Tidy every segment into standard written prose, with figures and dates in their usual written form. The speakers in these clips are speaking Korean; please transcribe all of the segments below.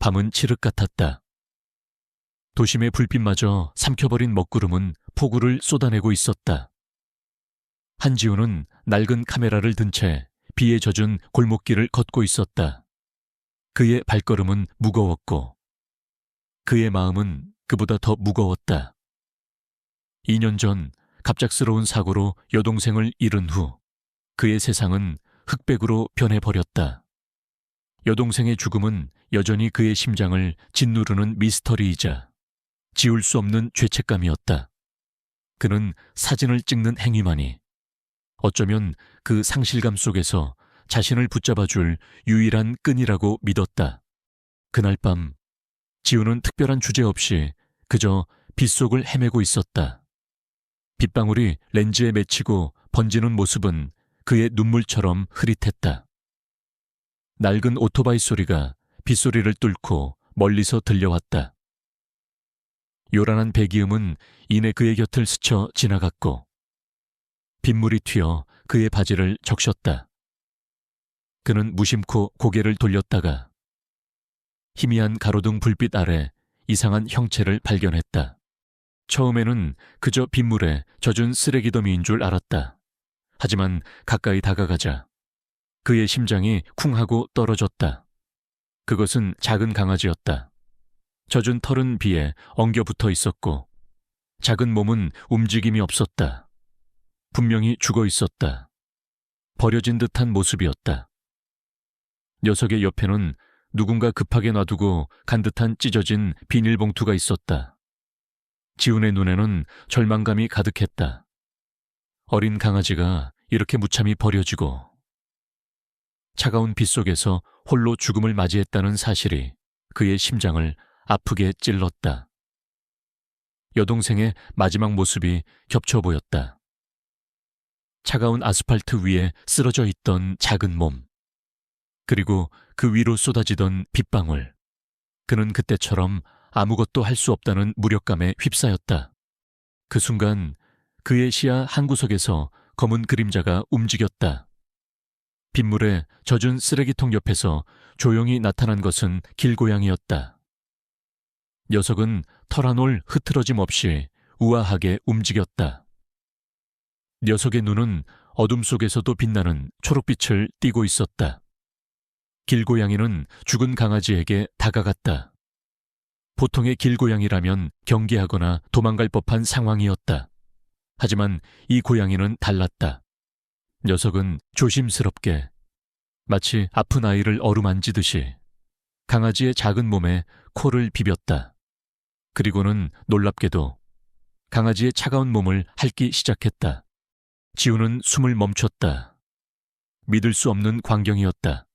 밤은 칠흑 같았다. 도심의 불빛마저 삼켜버린 먹구름은 폭우를 쏟아내고 있었다. 한지우는 낡은 카메라를 든 채 비에 젖은 골목길을 걷고 있었다. 그의 발걸음은 무거웠고 그의 마음은 그보다 더 무거웠다. 2년 전 갑작스러운 사고로 여동생을 잃은 후 그의 세상은 흑백으로 변해버렸다. 여동생의 죽음은 여전히 그의 심장을 짓누르는 미스터리이자 지울 수 없는 죄책감이었다. 그는 사진을 찍는 행위만이 어쩌면 그 상실감 속에서 자신을 붙잡아줄 유일한 끈이라고 믿었다. 그날 밤 지우는 특별한 주제 없이 그저 빗속을 헤매고 있었다. 빗방울이 렌즈에 맺히고 번지는 모습은 그의 눈물처럼 흐릿했다. 낡은 오토바이 소리가 빗소리를 뚫고 멀리서 들려왔다. 요란한 배기음은 이내 그의 곁을 스쳐 지나갔고 빗물이 튀어 그의 바지를 적셨다. 그는 무심코 고개를 돌렸다가 희미한 가로등 불빛 아래 이상한 형체를 발견했다. 처음에는 그저 빗물에 젖은 쓰레기더미인 줄 알았다. 하지만 가까이 다가가자 그의 심장이 쿵 하고 떨어졌다. 그것은 작은 강아지였다. 젖은 털은 비에 엉겨 붙어 있었고 작은 몸은 움직임이 없었다. 분명히 죽어 있었다. 버려진 듯한 모습이었다. 녀석의 옆에는 누군가 급하게 놔두고 간 듯한 찢어진 비닐봉투가 있었다. 지훈의 눈에는 절망감이 가득했다. 어린 강아지가 이렇게 무참히 버려지고 차가운 빗속에서 홀로 죽음을 맞이했다는 사실이 그의 심장을 아프게 찔렀다. 여동생의 마지막 모습이 겹쳐 보였다. 차가운 아스팔트 위에 쓰러져 있던 작은 몸, 그리고 그 위로 쏟아지던 빗방울. 그는 그때처럼 아무것도 할 수 없다는 무력감에 휩싸였다. 그 순간 그의 시야 한 구석에서 검은 그림자가 움직였다. 빗물에 젖은 쓰레기통 옆에서 조용히 나타난 것은 길고양이였다. 녀석은 털 한 올 흐트러짐 없이 우아하게 움직였다. 녀석의 눈은 어둠 속에서도 빛나는 초록빛을 띠고 있었다. 길고양이는 죽은 강아지에게 다가갔다. 보통의 길고양이라면 경계하거나 도망갈 법한 상황이었다. 하지만 이 고양이는 달랐다. 녀석은 조심스럽게 마치 아픈 아이를 어루만지듯이 강아지의 작은 몸에 코를 비볐다. 그리고는 놀랍게도 강아지의 차가운 몸을 핥기 시작했다. 지우는 숨을 멈췄다. 믿을 수 없는 광경이었다.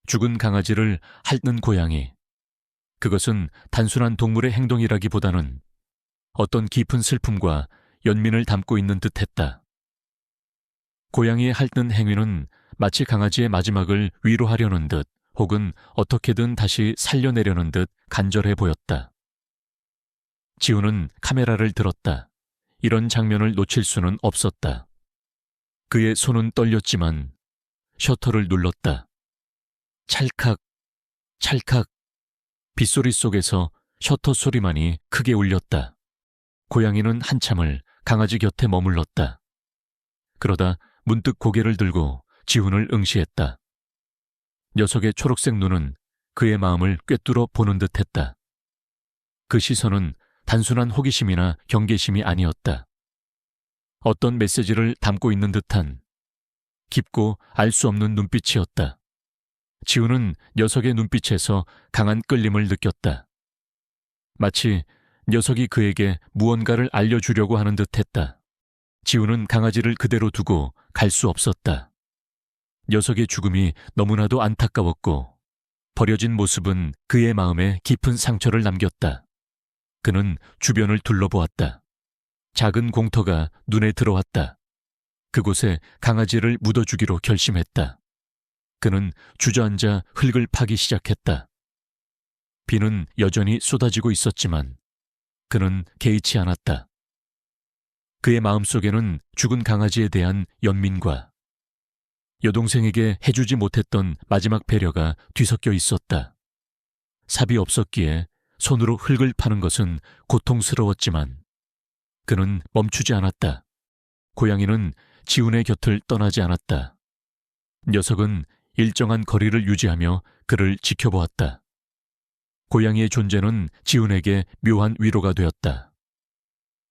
죽은 강아지를 핥는 고양이. 그것은 단순한 동물의 행동이라기보다는 어떤 깊은 슬픔과 연민을 담고 있는 듯했다. 고양이의 핥는 행위는 마치 강아지의 마지막을 위로하려는 듯 혹은 어떻게든 다시 살려내려는 듯 간절해 보였다. 지우는 카메라를 들었다. 이런 장면을 놓칠 수는 없었다. 그의 손은 떨렸지만 셔터를 눌렀다. 찰칵, 찰칵. 빗소리 속에서 셔터 소리만이 크게 울렸다. 고양이는 한참을 강아지 곁에 머물렀다. 그러다 문득 고개를 들고 지훈을 응시했다. 녀석의 초록색 눈은 그의 마음을 꿰뚫어 보는 듯했다. 그 시선은 단순한 호기심이나 경계심이 아니었다. 어떤 메시지를 담고 있는 듯한 깊고 알 수 없는 눈빛이었다. 지훈은 녀석의 눈빛에서 강한 끌림을 느꼈다. 마치 녀석이 그에게 무언가를 알려주려고 하는 듯했다. 지훈은 강아지를 그대로 두고 갈 수 없었다. 녀석의 죽음이 너무나도 안타까웠고 버려진 모습은 그의 마음에 깊은 상처를 남겼다. 그는 주변을 둘러보았다. 작은 공터가 눈에 들어왔다. 그곳에 강아지를 묻어주기로 결심했다. 그는 주저앉아 흙을 파기 시작했다. 비는 여전히 쏟아지고 있었지만 그는 개의치 않았다. 그의 마음속에는 죽은 강아지에 대한 연민과 여동생에게 해주지 못했던 마지막 배려가 뒤섞여 있었다. 삽이 없었기에 손으로 흙을 파는 것은 고통스러웠지만 그는 멈추지 않았다. 고양이는 지훈의 곁을 떠나지 않았다. 녀석은 일정한 거리를 유지하며 그를 지켜보았다. 고양이의 존재는 지훈에게 묘한 위로가 되었다.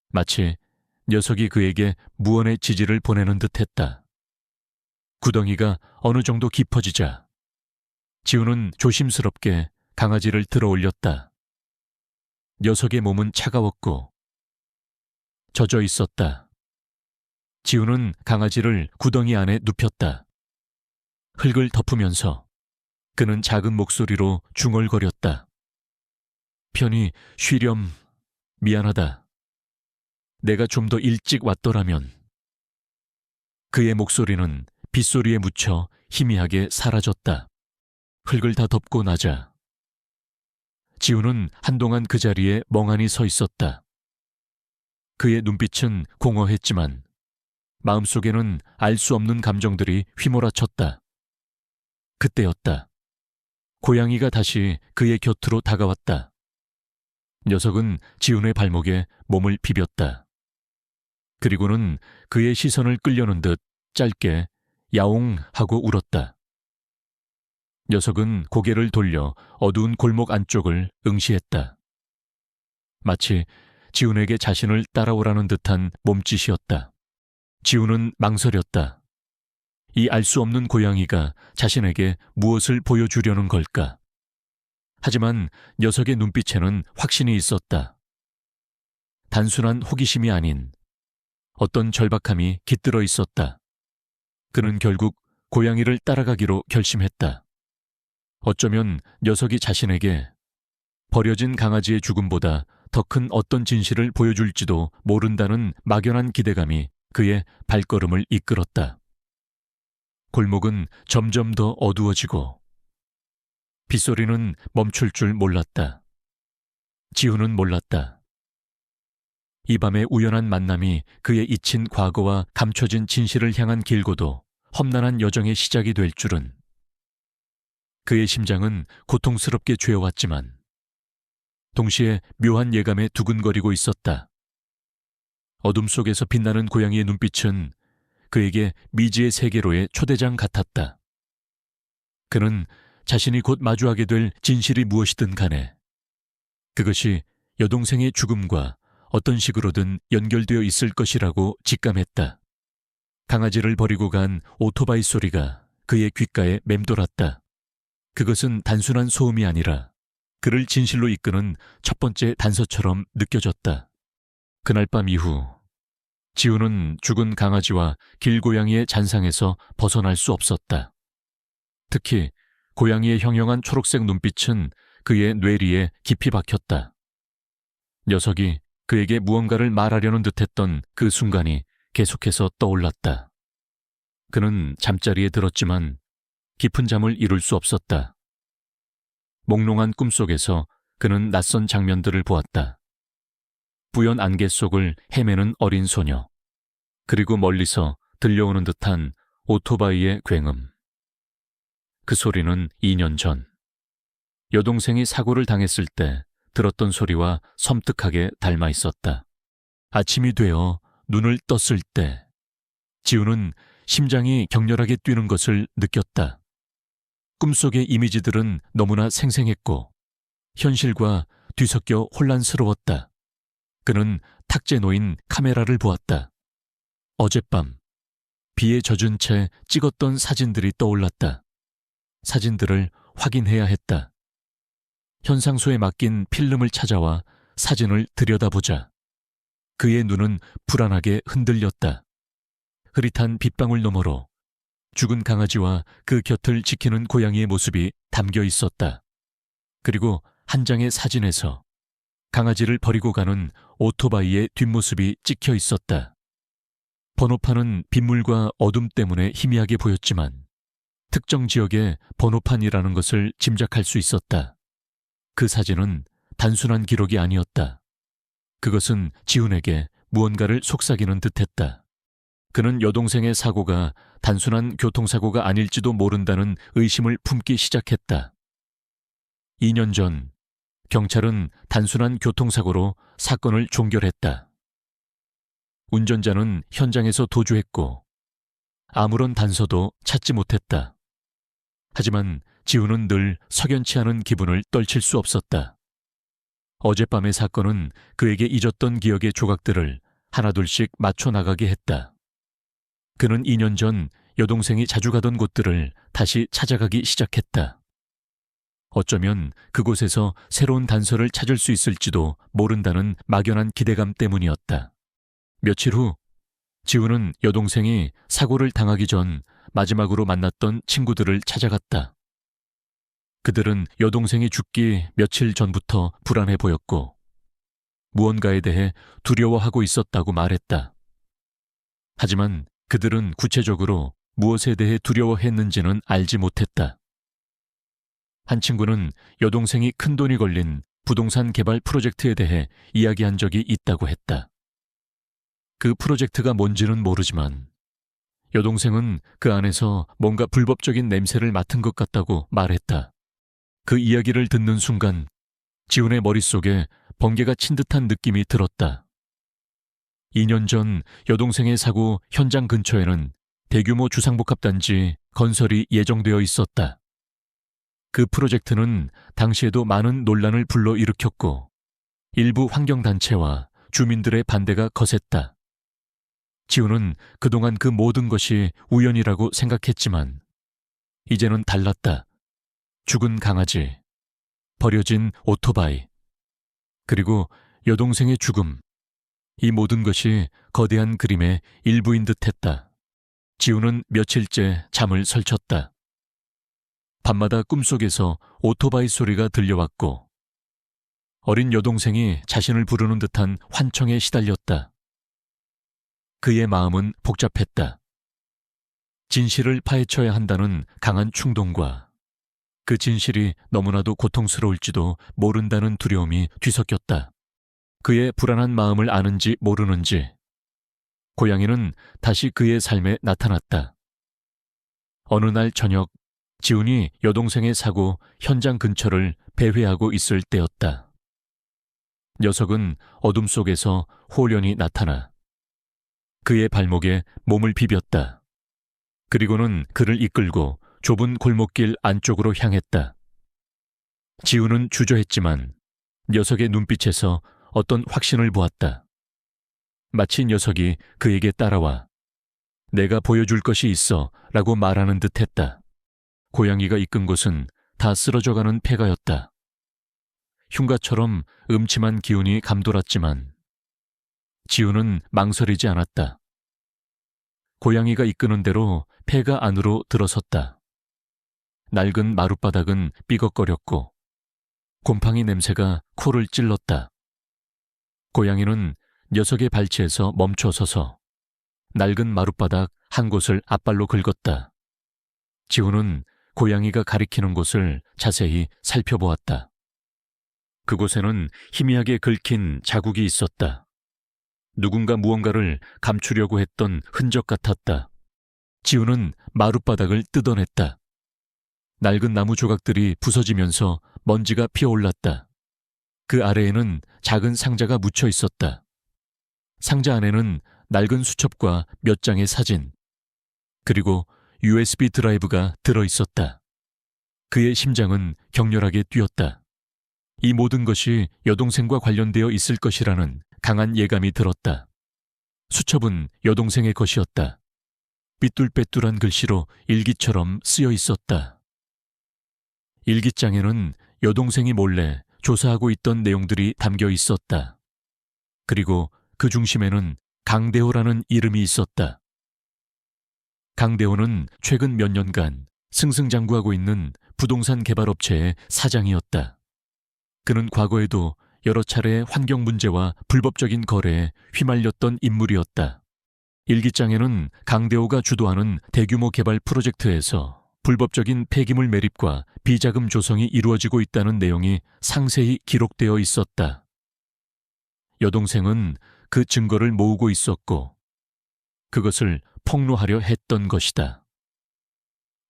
마치 녀석이 그에게 무언의 지지를 보내는 듯했다. 구덩이가 어느 정도 깊어지자 지훈은 조심스럽게 강아지를 들어 올렸다. 녀석의 몸은 차가웠고 젖어 있었다. 지훈은 강아지를 구덩이 안에 눕혔다. 흙을 덮으면서 그는 작은 목소리로 중얼거렸다. 편히 쉬렴. 미안하다. 내가 좀 더 일찍 왔더라면. 그의 목소리는 빗소리에 묻혀 희미하게 사라졌다. 흙을 다 덮고 나자 지훈은 한동안 그 자리에 멍하니 서 있었다. 그의 눈빛은 공허했지만 마음속에는 알 수 없는 감정들이 휘몰아쳤다. 그때였다. 고양이가 다시 그의 곁으로 다가왔다. 녀석은 지훈의 발목에 몸을 비볐다. 그리고는 그의 시선을 끌려는 듯 짧게 야옹 하고 울었다. 녀석은 고개를 돌려 어두운 골목 안쪽을 응시했다. 마치 지훈에게 자신을 따라오라는 듯한 몸짓이었다. 지훈은 망설였다. 이 알 수 없는 고양이가 자신에게 무엇을 보여주려는 걸까? 하지만 녀석의 눈빛에는 확신이 있었다. 단순한 호기심이 아닌 어떤 절박함이 깃들어 있었다. 그는 결국 고양이를 따라가기로 결심했다. 어쩌면 녀석이 자신에게 버려진 강아지의 죽음보다 더 큰 어떤 진실을 보여줄지도 모른다는 막연한 기대감이 그의 발걸음을 이끌었다. 골목은 점점 더 어두워지고 빗소리는 멈출 줄 몰랐다. 지훈은 몰랐다. 이 밤의 우연한 만남이 그의 잊힌 과거와 감춰진 진실을 향한 길고도 험난한 여정의 시작이 될 줄은. 그의 심장은 고통스럽게 죄어왔지만 동시에 묘한 예감에 두근거리고 있었다. 어둠 속에서 빛나는 고양이의 눈빛은 그에게 미지의 세계로의 초대장 같았다. 그는 자신이 곧 마주하게 될 진실이 무엇이든 간에 그것이 여동생의 죽음과 어떤 식으로든 연결되어 있을 것이라고 직감했다. 강아지를 버리고 간 오토바이 소리가 그의 귓가에 맴돌았다. 그것은 단순한 소음이 아니라 그를 진실로 이끄는 첫 번째 단서처럼 느껴졌다. 그날 밤 이후 지훈은 죽은 강아지와 길고양이의 잔상에서 벗어날 수 없었다. 특히 고양이의 형형한 초록색 눈빛은 그의 뇌리에 깊이 박혔다. 녀석이 그에게 무언가를 말하려는 듯했던 그 순간이 계속해서 떠올랐다. 그는 잠자리에 들었지만 깊은 잠을 이룰 수 없었다. 몽롱한 꿈속에서 그는 낯선 장면들을 보았다. 뿌연 안개 속을 헤매는 어린 소녀, 그리고 멀리서 들려오는 듯한 오토바이의 굉음. 그 소리는 2년 전 여동생이 사고를 당했을 때 들었던 소리와 섬뜩하게 닮아 있었다. 아침이 되어 눈을 떴을 때 지훈은 심장이 격렬하게 뛰는 것을 느꼈다. 꿈속의 이미지들은 너무나 생생했고 현실과 뒤섞여 혼란스러웠다. 그는 탁자에 놓인 카메라를 보았다. 어젯밤 비에 젖은 채 찍었던 사진들이 떠올랐다. 사진들을 확인해야 했다. 현상소에 맡긴 필름을 찾아와 사진을 들여다보자 그의 눈은 불안하게 흔들렸다. 흐릿한 빗방울 너머로 죽은 강아지와 그 곁을 지키는 고양이의 모습이 담겨 있었다. 그리고 한 장의 사진에서 강아지를 버리고 가는 오토바이의 뒷모습이 찍혀 있었다. 번호판은 빗물과 어둠 때문에 희미하게 보였지만 특정 지역의 번호판이라는 것을 짐작할 수 있었다. 그 사진은 단순한 기록이 아니었다. 그것은 지훈에게 무언가를 속삭이는 듯했다. 그는 여동생의 사고가 단순한 교통사고가 아닐지도 모른다는 의심을 품기 시작했다. 2년 전 경찰은 단순한 교통사고로 사건을 종결했다. 운전자는 현장에서 도주했고 아무런 단서도 찾지 못했다. 하지만 지우는 늘 석연치 않은 기분을 떨칠 수 없었다. 어젯밤의 사건은 그에게 잊었던 기억의 조각들을 하나둘씩 맞춰 나가게 했다. 그는 2년 전 여동생이 자주 가던 곳들을 다시 찾아가기 시작했다. 어쩌면 그곳에서 새로운 단서를 찾을 수 있을지도 모른다는 막연한 기대감 때문이었다. 며칠 후 지우는 여동생이 사고를 당하기 전 마지막으로 만났던 친구들을 찾아갔다. 그들은 여동생이 죽기 며칠 전부터 불안해 보였고 무언가에 대해 두려워하고 있었다고 말했다. 하지만 그들은 구체적으로 무엇에 대해 두려워했는지는 알지 못했다. 한 친구는 여동생이 큰돈이 걸린 부동산 개발 프로젝트에 대해 이야기한 적이 있다고 했다. 그 프로젝트가 뭔지는 모르지만 여동생은 그 안에서 뭔가 불법적인 냄새를 맡은 것 같다고 말했다. 그 이야기를 듣는 순간 지훈의 머릿속에 번개가 친 듯한 느낌이 들었다. 2년 전 여동생의 사고 현장 근처에는 대규모 주상복합단지 건설이 예정되어 있었다. 그 프로젝트는 당시에도 많은 논란을 불러일으켰고 일부 환경단체와 주민들의 반대가 거셌다. 지우는 그동안 그 모든 것이 우연이라고 생각했지만 이제는 달랐다. 죽은 강아지, 버려진 오토바이, 그리고 여동생의 죽음. 이 모든 것이 거대한 그림의 일부인 듯했다. 지우는 며칠째 잠을 설쳤다. 밤마다 꿈속에서 오토바이 소리가 들려왔고 어린 여동생이 자신을 부르는 듯한 환청에 시달렸다. 그의 마음은 복잡했다. 진실을 파헤쳐야 한다는 강한 충동과 그 진실이 너무나도 고통스러울지도 모른다는 두려움이 뒤섞였다. 그의 불안한 마음을 아는지 모르는지 고양이는 다시 그의 삶에 나타났다. 어느 날 저녁 지훈이 여동생의 사고 현장 근처를 배회하고 있을 때였다. 녀석은 어둠 속에서 홀연히 나타나 그의 발목에 몸을 비볐다. 그리고는 그를 이끌고 좁은 골목길 안쪽으로 향했다. 지훈은 주저했지만 녀석의 눈빛에서 어떤 확신을 보았다. 마치 녀석이 그에게 따라와 내가 보여줄 것이 있어 라고 말하는 듯 했다. 고양이가 이끈 곳은 다 쓰러져가는 폐가였다. 흉가처럼 음침한 기운이 감돌았지만 지훈은 망설이지 않았다. 고양이가 이끄는 대로 폐가 안으로 들어섰다. 낡은 마룻바닥은 삐걱거렸고 곰팡이 냄새가 코를 찔렀다. 고양이는 녀석의 발치에서 멈춰 서서 낡은 마룻바닥 한 곳을 앞발로 긁었다. 지훈은 고양이가 가리키는 곳을 자세히 살펴보았다. 그곳에는 희미하게 긁힌 자국이 있었다. 누군가 무언가를 감추려고 했던 흔적 같았다. 지훈은 마룻바닥을 뜯어냈다. 낡은 나무 조각들이 부서지면서 먼지가 피어올랐다. 그 아래에는 작은 상자가 묻혀 있었다. 상자 안에는 낡은 수첩과 몇 장의 사진, 그리고 USB 드라이브가 들어있었다. 그의 심장은 격렬하게 뛰었다. 이 모든 것이 여동생과 관련되어 있을 것이라는 강한 예감이 들었다. 수첩은 여동생의 것이었다. 삐뚤빼뚤한 글씨로 일기처럼 쓰여 있었다. 일기장에는 여동생이 몰래 조사하고 있던 내용들이 담겨 있었다. 그리고 그 중심에는 강대호라는 이름이 있었다. 강대호는 최근 몇 년간 승승장구하고 있는 부동산 개발업체의 사장이었다. 그는 과거에도 여러 차례 환경 문제와 불법적인 거래에 휘말렸던 인물이었다. 일기장에는 강대호가 주도하는 대규모 개발 프로젝트에서 불법적인 폐기물 매립과 비자금 조성이 이루어지고 있다는 내용이 상세히 기록되어 있었다. 여동생은 그 증거를 모으고 있었고 그것을 폭로하려 했던 것이다.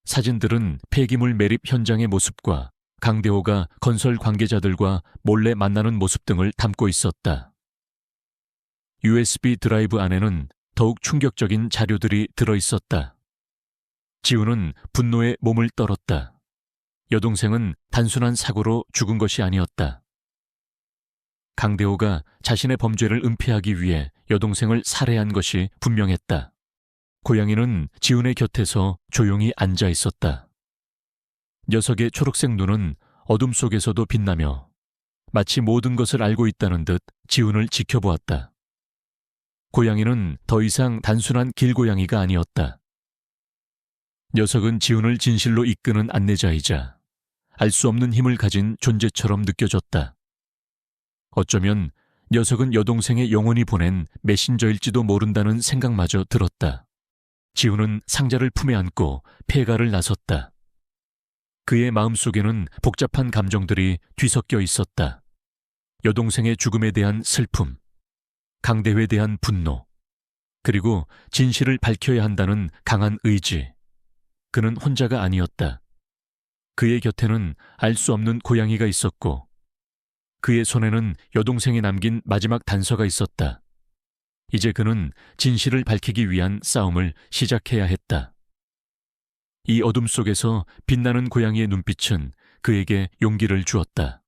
사진들은 폐기물 매립 현장의 모습과 강대호가 건설 관계자들과 몰래 만나는 모습 등을 담고 있었다. USB 드라이브 안에는 더욱 충격적인 자료들이 들어있었다. 지우는 분노에 몸을 떨었다. 여동생은 단순한 사고로 죽은 것이 아니었다. 강대호가 자신의 범죄를 은폐하기 위해 여동생을 살해한 것이 분명했다. 고양이는 지훈의 곁에서 조용히 앉아 있었다. 녀석의 초록색 눈은 어둠 속에서도 빛나며 마치 모든 것을 알고 있다는 듯 지훈을 지켜보았다. 고양이는 더 이상 단순한 길고양이가 아니었다. 녀석은 지훈을 진실로 이끄는 안내자이자 알 수 없는 힘을 가진 존재처럼 느껴졌다. 어쩌면 녀석은 여동생의 영혼이 보낸 메신저일지도 모른다는 생각마저 들었다. 지훈은 상자를 품에 안고 폐가를 나섰다. 그의 마음속에는 복잡한 감정들이 뒤섞여 있었다. 여동생의 죽음에 대한 슬픔, 강대회에 대한 분노, 그리고 진실을 밝혀야 한다는 강한 의지. 그는 혼자가 아니었다. 그의 곁에는 알 수 없는 고양이가 있었고 그의 손에는 여동생이 남긴 마지막 단서가 있었다. 이제 그는 진실을 밝히기 위한 싸움을 시작해야 했다. 이 어둠 속에서 빛나는 고양이의 눈빛은 그에게 용기를 주었다.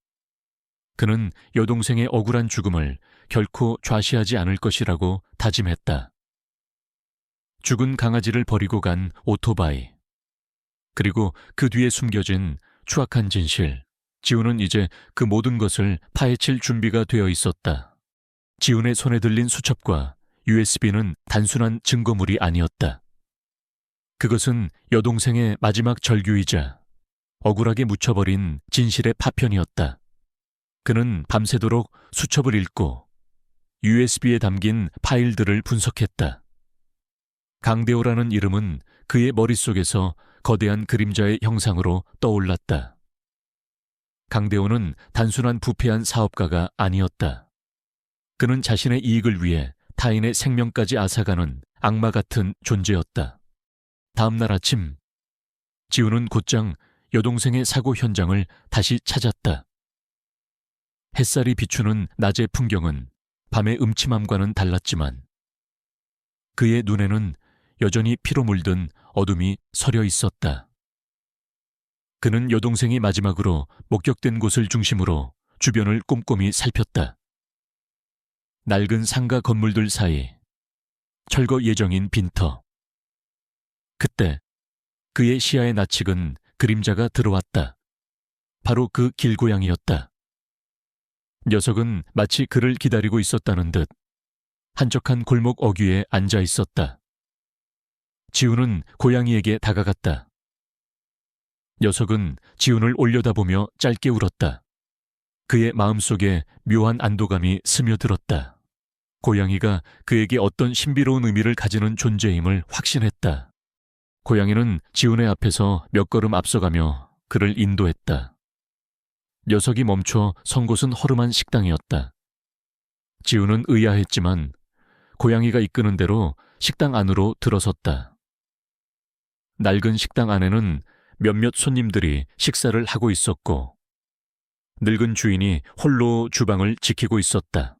그는 여동생의 억울한 죽음을 결코 좌시하지 않을 것이라고 다짐했다. 죽은 강아지를 버리고 간 오토바이, 그리고 그 뒤에 숨겨진 추악한 진실. 지훈은 이제 그 모든 것을 파헤칠 준비가 되어 있었다. 지훈의 손에 들린 수첩과 USB는 단순한 증거물이 아니었다. 그것은 여동생의 마지막 절규이자 억울하게 묻혀버린 진실의 파편이었다. 그는 밤새도록 수첩을 읽고 USB에 담긴 파일들을 분석했다. 강대호라는 이름은 그의 머릿속에서 거대한 그림자의 형상으로 떠올랐다. 강대호는 단순한 부패한 사업가가 아니었다. 그는 자신의 이익을 위해 타인의 생명까지 앗아가는 악마 같은 존재였다. 다음 날 아침, 지훈은 곧장 여동생의 사고 현장을 다시 찾았다. 햇살이 비추는 낮의 풍경은 밤의 음침함과는 달랐지만 그의 눈에는 여전히 피로 물든 어둠이 서려 있었다. 그는 여동생이 마지막으로 목격된 곳을 중심으로 주변을 꼼꼼히 살폈다. 낡은 상가 건물들 사이, 철거 예정인 빈터. 그때 그의 시야에 낯익은 그림자가 들어왔다. 바로 그 길고양이였다. 녀석은 마치 그를 기다리고 있었다는 듯 한적한 골목 어귀에 앉아 있었다. 지훈은 고양이에게 다가갔다. 녀석은 지훈을 올려다보며 짧게 울었다. 그의 마음속에 묘한 안도감이 스며들었다. 고양이가 그에게 어떤 신비로운 의미를 가지는 존재임을 확신했다. 고양이는 지훈의 앞에서 몇 걸음 앞서가며 그를 인도했다. 녀석이 멈춰 선 곳은 허름한 식당이었다. 지훈은 의아했지만 고양이가 이끄는 대로 식당 안으로 들어섰다. 낡은 식당 안에는 몇몇 손님들이 식사를 하고 있었고 늙은 주인이 홀로 주방을 지키고 있었다.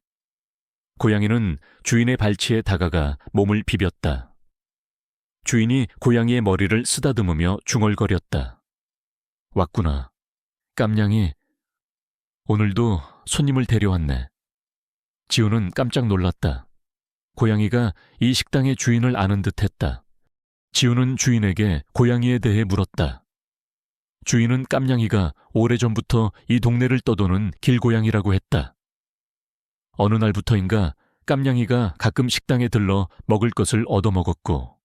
고양이는 주인의 발치에 다가가 몸을 비볐다. 주인이 고양이의 머리를 쓰다듬으며 중얼거렸다. 왔구나. 깜냥이 오늘도 손님을 데려왔네. 지훈은 깜짝 놀랐다. 고양이가 이 식당의 주인을 아는 듯했다. 지훈은 주인에게 고양이에 대해 물었다. 주인은 깜냥이가 오래전부터 이 동네를 떠도는 길고양이라고 했다. 어느 날부터인가 깜냥이가 가끔 식당에 들러 먹을 것을 얻어먹었고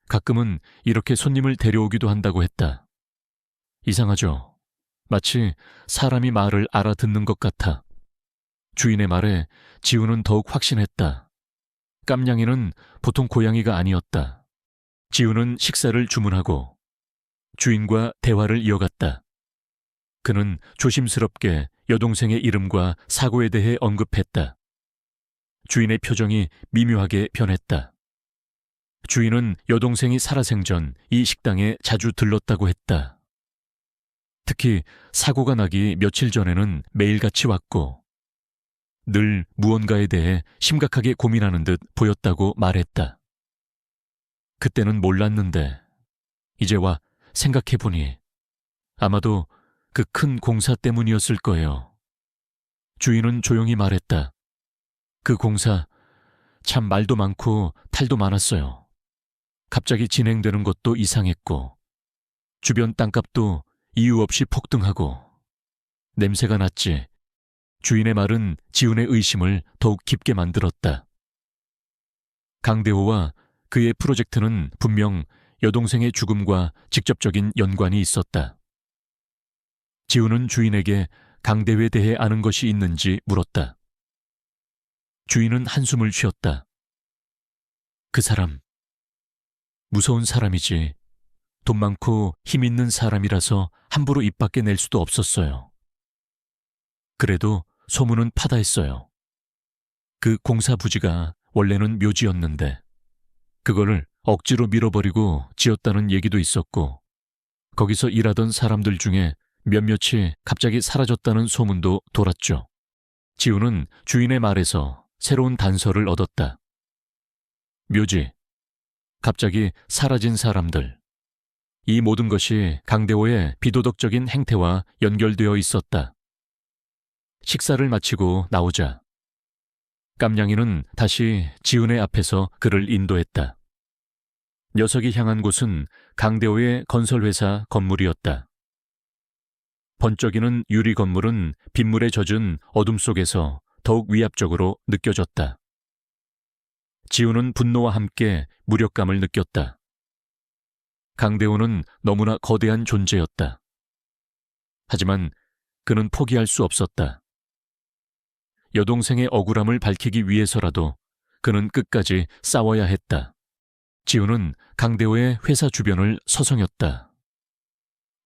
가끔은 이렇게 손님을 데려오기도 한다고 했다. 이상하죠? 마치 사람이 말을 알아듣는 것 같아. 주인의 말에 지훈은 더욱 확신했다. 깜냥이는 보통 고양이가 아니었다. 지훈은 식사를 주문하고 주인과 대화를 이어갔다. 그는 조심스럽게 여동생의 이름과 사고에 대해 언급했다. 주인의 표정이 미묘하게 변했다. 주인은 여동생이 살아생전 이 식당에 자주 들렀다고 했다. 특히 사고가 나기 며칠 전에는 매일같이 왔고 늘 무언가에 대해 심각하게 고민하는 듯 보였다고 말했다. 그때는 몰랐는데 이제와 생각해보니 아마도 그 큰 공사 때문이었을 거예요. 주인은 조용히 말했다. 그 공사 참 말도 많고 탈도 많았어요. 갑자기 진행되는 것도 이상했고 주변 땅값도 이유 없이 폭등하고 냄새가 났지. 주인의 말은 지훈의 의심을 더욱 깊게 만들었다. 강대호와 그의 프로젝트는 분명 여동생의 죽음과 직접적인 연관이 있었다. 지훈은 주인에게 강대호에 대해 아는 것이 있는지 물었다. 주인은 한숨을 쉬었다. 그 사람, 무서운 사람이지. 돈 많고 힘 있는 사람이라서 함부로 입 밖에 낼 수도 없었어요. 그래도 소문은 파다했어요. 그 공사 부지가 원래는 묘지였는데 그거를 억지로 밀어버리고 지었다는 얘기도 있었고 거기서 일하던 사람들 중에 몇몇이 갑자기 사라졌다는 소문도 돌았죠. 지훈은 주인의 말에서 새로운 단서를 얻었다. 묘지, 갑자기 사라진 사람들. 이 모든 것이 강대호의 비도덕적인 행태와 연결되어 있었다. 식사를 마치고 나오자 깜냥이는 다시 지훈의 앞에서 그를 인도했다. 녀석이 향한 곳은 강대호의 건설회사 건물이었다. 번쩍이는 유리 건물은 빗물에 젖은 어둠 속에서 더욱 위압적으로 느껴졌다. 지훈은 분노와 함께 무력감을 느꼈다. 강대호는 너무나 거대한 존재였다. 하지만 그는 포기할 수 없었다. 여동생의 억울함을 밝히기 위해서라도 그는 끝까지 싸워야 했다. 지훈은 강대호의 회사 주변을 서성였다.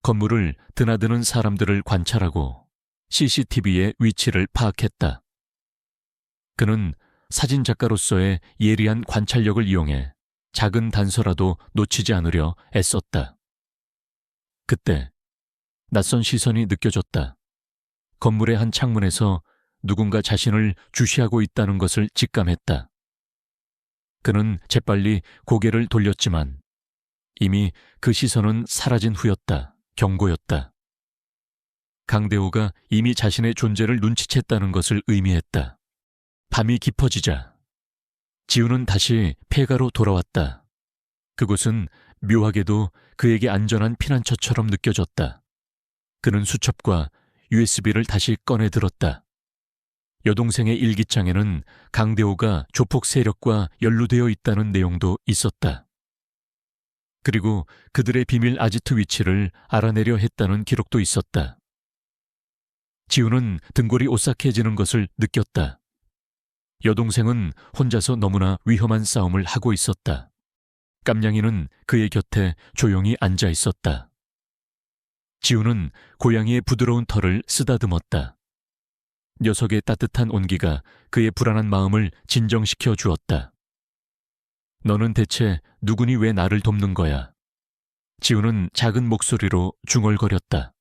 건물을 드나드는 사람들을 관찰하고 CCTV의 위치를 파악했다. 그는 사진작가로서의 예리한 관찰력을 이용해 작은 단서라도 놓치지 않으려 애썼다. 그때 낯선 시선이 느껴졌다. 건물의 한 창문에서 누군가 자신을 주시하고 있다는 것을 직감했다. 그는 재빨리 고개를 돌렸지만 이미 그 시선은 사라진 후였다. 경고였다. 강대호가 이미 자신의 존재를 눈치챘다는 것을 의미했다. 밤이 깊어지자 지훈은 다시 폐가로 돌아왔다. 그곳은 묘하게도 그에게 안전한 피난처처럼 느껴졌다. 그는 수첩과 USB를 다시 꺼내 들었다. 여동생의 일기장에는 강대호가 조폭 세력과 연루되어 있다는 내용도 있었다. 그리고 그들의 비밀 아지트 위치를 알아내려 했다는 기록도 있었다. 지훈은 등골이 오싹해지는 것을 느꼈다. 여동생은 혼자서 너무나 위험한 싸움을 하고 있었다. 깜냥이는 그의 곁에 조용히 앉아 있었다. 지훈은 고양이의 부드러운 털을 쓰다듬었다. 녀석의 따뜻한 온기가 그의 불안한 마음을 진정시켜 주었다. 너는 대체 누구니 왜 나를 돕는 거야? 지훈은 작은 목소리로 중얼거렸다.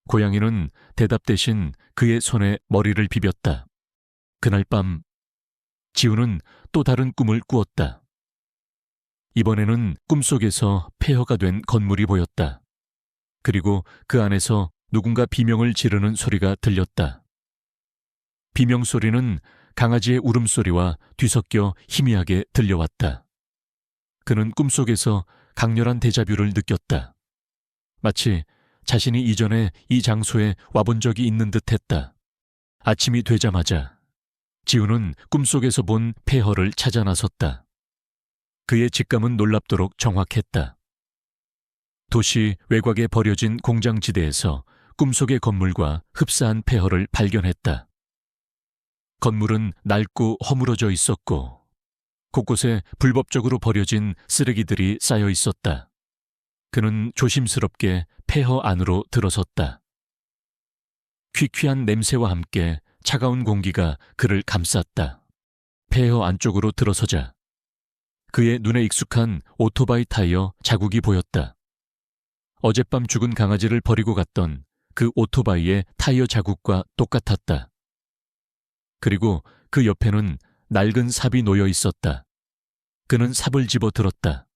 고양이는 대답 대신 그의 손에 머리를 비볐다. 그날 밤 지훈은 또 다른 꿈을 꾸었다. 이번에는 꿈속에서 폐허가 된 건물이 보였다. 그리고 그 안에서 누군가 비명을 지르는 소리가 들렸다. 비명 소리는 강아지의 울음소리와 뒤섞여 희미하게 들려왔다. 그는 꿈속에서 강렬한 데자뷰를 느꼈다. 마치 자신이 이전에 이 장소에 와본 적이 있는 듯했다. 아침이 되자마자 지훈은 꿈속에서 본 폐허를 찾아 나섰다. 그의 직감은 놀랍도록 정확했다. 도시 외곽에 버려진 공장지대에서 꿈속의 건물과 흡사한 폐허를 발견했다. 건물은 낡고 허물어져 있었고 곳곳에 불법적으로 버려진 쓰레기들이 쌓여 있었다. 그는 조심스럽게 폐허 안으로 들어섰다. 퀴퀴한 냄새와 함께 차가운 공기가 그를 감쌌다. 폐허 안쪽으로 들어서자 그의 눈에 익숙한 오토바이 타이어 자국이 보였다. 어젯밤 죽은 강아지를 버리고 갔던 그 오토바이의 타이어 자국과 똑같았다. 그리고 그 옆에는 낡은 삽이 놓여 있었다. 그는 삽을 집어 들었다.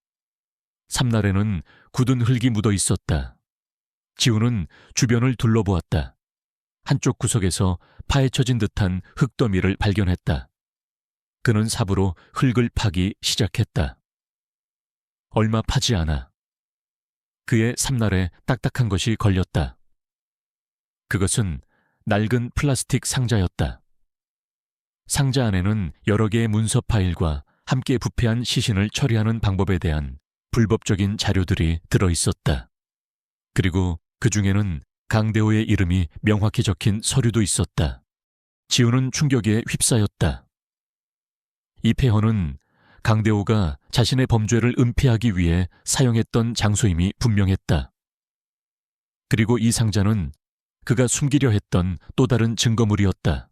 삽날에는 굳은 흙이 묻어 있었다. 지우는 주변을 둘러보았다. 한쪽 구석에서 파헤쳐진 듯한 흙더미를 발견했다. 그는 삽으로 흙을 파기 시작했다. 얼마 파지 않아. 그의 삽날에 딱딱한 것이 걸렸다. 그것은 낡은 플라스틱 상자였다. 상자 안에는 여러 개의 문서 파일과 함께 부패한 시신을 처리하는 방법에 대한 불법적인 자료들이 들어 있었다. 그리고 그 중에는 강대호의 이름이 명확히 적힌 서류도 있었다. 지우는 충격에 휩싸였다. 이 폐허는 강대호가 자신의 범죄를 은폐하기 위해 사용했던 장소임이 분명했다. 그리고 이 상자는 그가 숨기려 했던 또 다른 증거물이었다.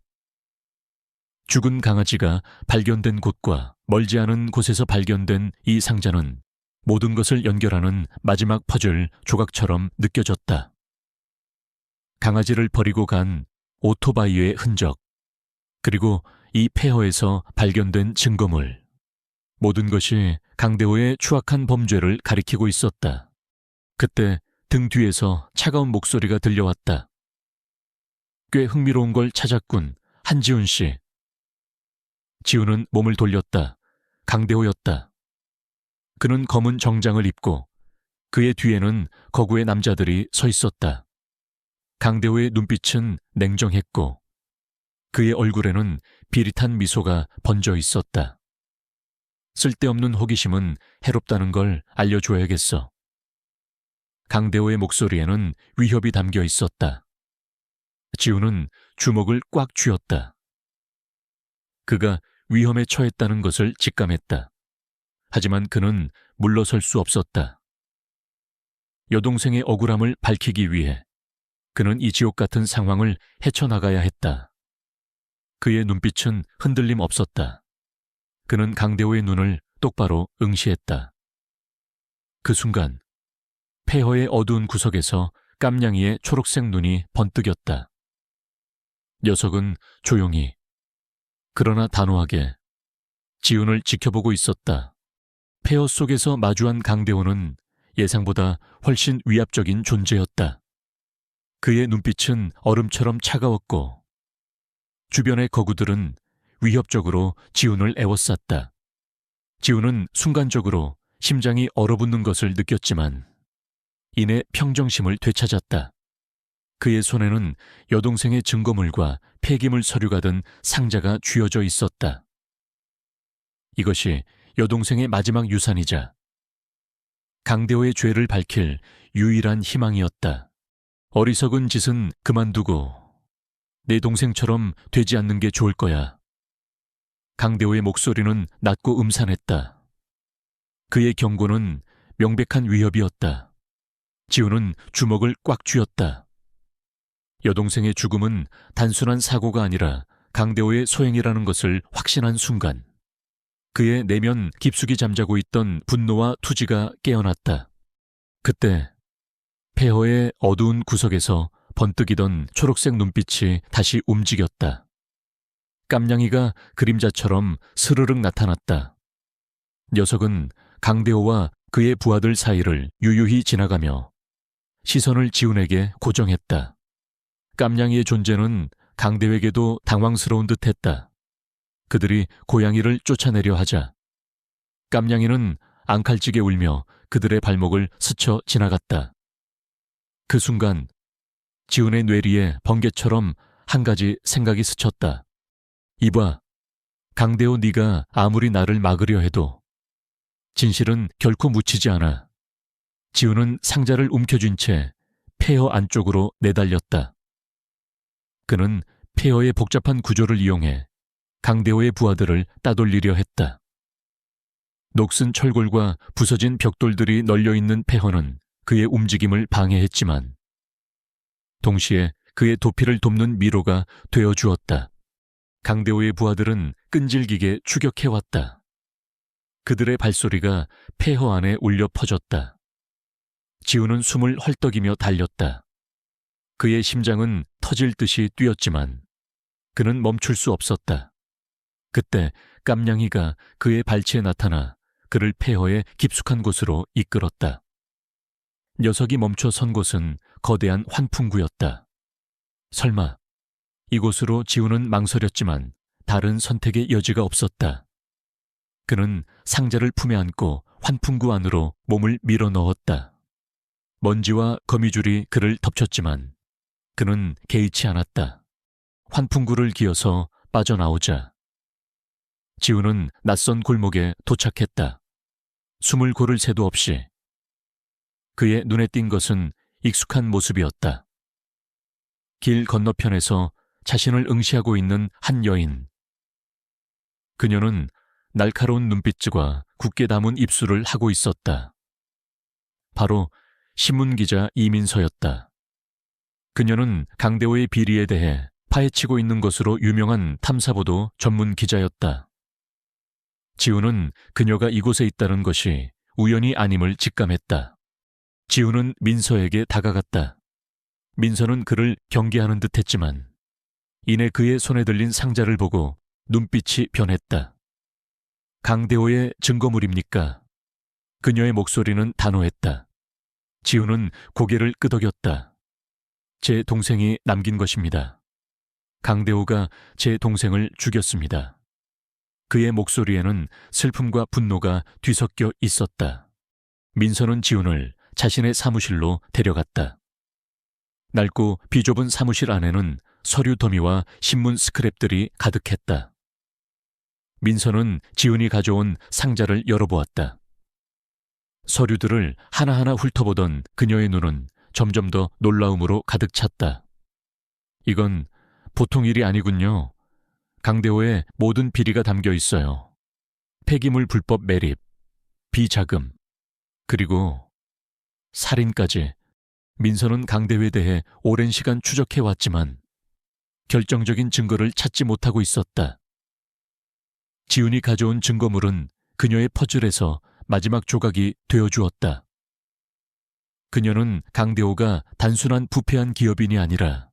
죽은 강아지가 발견된 곳과 멀지 않은 곳에서 발견된 이 상자는 모든 것을 연결하는 마지막 퍼즐 조각처럼 느껴졌다. 강아지를 버리고 간 오토바이의 흔적, 그리고 이 폐허에서 발견된 증거물, 모든 것이 강대호의 추악한 범죄를 가리키고 있었다. 그때 등 뒤에서 차가운 목소리가 들려왔다. 꽤 흥미로운 걸 찾았군, 한지훈 씨. 지훈은 몸을 돌렸다. 강대호였다. 그는 검은 정장을 입고 그의 뒤에는 거구의 남자들이 서 있었다. 강대호의 눈빛은 냉정했고 그의 얼굴에는 비릿한 미소가 번져 있었다. 쓸데없는 호기심은 해롭다는 걸 알려줘야겠어. 강대호의 목소리에는 위협이 담겨 있었다. 지훈은 주먹을 꽉 쥐었다. 그가 위험에 처했다는 것을 직감했다. 하지만 그는 물러설 수 없었다. 여동생의 억울함을 밝히기 위해 그는 이 지옥 같은 상황을 헤쳐나가야 했다. 그의 눈빛은 흔들림 없었다. 그는 강대호의 눈을 똑바로 응시했다. 그 순간 폐허의 어두운 구석에서 깜냥이의 초록색 눈이 번뜩였다. 녀석은 조용히, 그러나 단호하게 지훈을 지켜보고 있었다. 폐허 속에서 마주한 강대호는 예상보다 훨씬 위압적인 존재였다. 그의 눈빛은 얼음처럼 차가웠고 주변의 거구들은 위협적으로 지훈을 에워쌌다. 지훈은 순간적으로 심장이 얼어붙는 것을 느꼈지만 이내 평정심을 되찾았다. 그의 손에는 여동생의 증거물과 폐기물 서류가 든 상자가 쥐어져 있었다. 이것이 여동생의 마지막 유산이자 강대호의 죄를 밝힐 유일한 희망이었다. 어리석은 짓은 그만두고 내 동생처럼 되지 않는 게 좋을 거야. 강대호의 목소리는 낮고 음산했다. 그의 경고는 명백한 위협이었다. 지훈은 주먹을 꽉 쥐었다. 여동생의 죽음은 단순한 사고가 아니라 강대호의 소행이라는 것을 확신한 순간 그의 내면 깊숙이 잠자고 있던 분노와 투지가 깨어났다. 그때 폐허의 어두운 구석에서 번뜩이던 초록색 눈빛이 다시 움직였다. 깜냥이가 그림자처럼 스르륵 나타났다. 녀석은 강대호와 그의 부하들 사이를 유유히 지나가며 시선을 지훈에게 고정했다. 깜냥이의 존재는 강대호에게도 당황스러운 듯했다. 그들이 고양이를 쫓아내려 하자 깜냥이는 앙칼지게 울며 그들의 발목을 스쳐 지나갔다. 그 순간 지훈의 뇌리에 번개처럼 한 가지 생각이 스쳤다. 이봐, 강대호, 네가 아무리 나를 막으려 해도 진실은 결코 묻히지 않아. 지훈은 상자를 움켜쥔 채 폐허 안쪽으로 내달렸다. 그는 폐허의 복잡한 구조를 이용해 강대호의 부하들을 따돌리려 했다. 녹슨 철골과 부서진 벽돌들이 널려있는 폐허는 그의 움직임을 방해했지만 동시에 그의 도피를 돕는 미로가 되어주었다. 강대호의 부하들은 끈질기게 추격해왔다. 그들의 발소리가 폐허 안에 울려 퍼졌다. 지우는 숨을 헐떡이며 달렸다. 그의 심장은 터질 듯이 뛰었지만 그는 멈출 수 없었다. 그때 깜냥이가 그의 발치에 나타나 그를 폐허의 깊숙한 곳으로 이끌었다. 녀석이 멈춰 선 곳은 거대한 환풍구였다. 설마 이곳으로 지우는 망설였지만 다른 선택의 여지가 없었다. 그는 상자를 품에 안고 환풍구 안으로 몸을 밀어 넣었다. 먼지와 거미줄이 그를 덮쳤지만 그는 개의치 않았다. 환풍구를 기어서 빠져나오자 지우는 낯선 골목에 도착했다. 숨을 고를 새도 없이. 그의 눈에 띈 것은 익숙한 모습이었다. 길 건너편에서 자신을 응시하고 있는 한 여인. 그녀는 날카로운 눈빛과 굳게 담은 입술을 하고 있었다. 바로 신문기자 이민서였다. 그녀는 강대호의 비리에 대해 파헤치고 있는 것으로 유명한 탐사보도 전문 기자였다. 지우는 그녀가 이곳에 있다는 것이 우연이 아님을 직감했다. 지우는 민서에게 다가갔다. 민서는 그를 경계하는 듯 했지만 이내 그의 손에 들린 상자를 보고 눈빛이 변했다. 강대호의 증거물입니까? 그녀의 목소리는 단호했다. 지우는 고개를 끄덕였다. 제 동생이 남긴 것입니다. 강대호가 제 동생을 죽였습니다. 그의 목소리에는 슬픔과 분노가 뒤섞여 있었다. 민서는 지훈을 자신의 사무실로 데려갔다. 낡고 비좁은 사무실 안에는 서류 더미와 신문 스크랩들이 가득했다. 민서는 지훈이 가져온 상자를 열어보았다. 서류들을 하나하나 훑어보던 그녀의 눈은 점점 더 놀라움으로 가득 찼다. 이건 보통 일이 아니군요. 강대호의 모든 비리가 담겨 있어요. 폐기물 불법 매립, 비자금, 그리고 살인까지. 민서는 강대호에 대해 오랜 시간 추적해왔지만 결정적인 증거를 찾지 못하고 있었다. 지훈이 가져온 증거물은 그녀의 퍼즐에서 마지막 조각이 되어주었다. 그녀는 강대호가 단순한 부패한 기업인이 아니라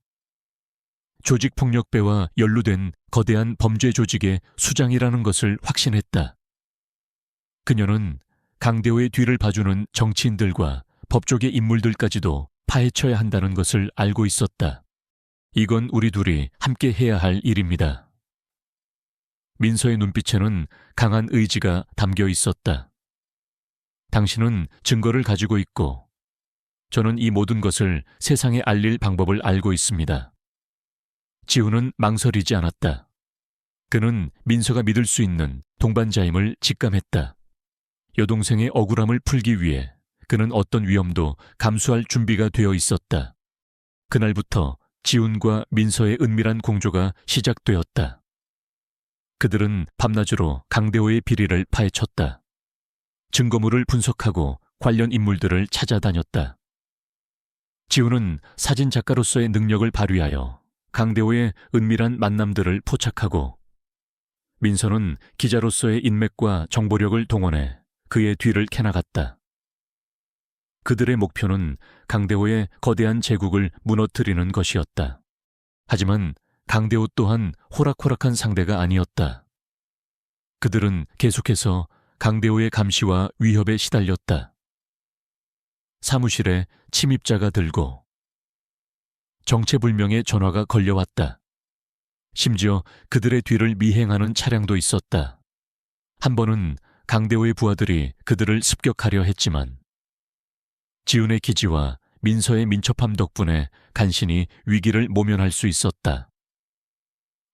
조직폭력배와 연루된 거대한 범죄 조직의 수장이라는 것을 확신했다. 그녀는 강대호의 뒤를 봐주는 정치인들과 법조계 인물들까지도 파헤쳐야 한다는 것을 알고 있었다. 이건 우리 둘이 함께 해야 할 일입니다. 민서의 눈빛에는 강한 의지가 담겨 있었다. 당신은 증거를 가지고 있고 저는 이 모든 것을 세상에 알릴 방법을 알고 있습니다. 지훈은 망설이지 않았다. 그는 민서가 믿을 수 있는 동반자임을 직감했다. 여동생의 억울함을 풀기 위해 그는 어떤 위험도 감수할 준비가 되어 있었다. 그날부터 지훈과 민서의 은밀한 공조가 시작되었다. 그들은 밤낮으로 강대호의 비리를 파헤쳤다. 증거물을 분석하고 관련 인물들을 찾아다녔다. 지훈은 사진작가로서의 능력을 발휘하여 강대호의 은밀한 만남들을 포착하고 민서는 기자로서의 인맥과 정보력을 동원해 그의 뒤를 캐나갔다. 그들의 목표는 강대호의 거대한 제국을 무너뜨리는 것이었다. 하지만 강대호 또한 호락호락한 상대가 아니었다. 그들은 계속해서 강대호의 감시와 위협에 시달렸다. 사무실에 침입자가 들고 정체불명의 전화가 걸려왔다. 심지어 그들의 뒤를 미행하는 차량도 있었다. 한 번은 강대호의 부하들이 그들을 습격하려 했지만 지훈의 기지와 민서의 민첩함 덕분에 간신히 위기를 모면할 수 있었다.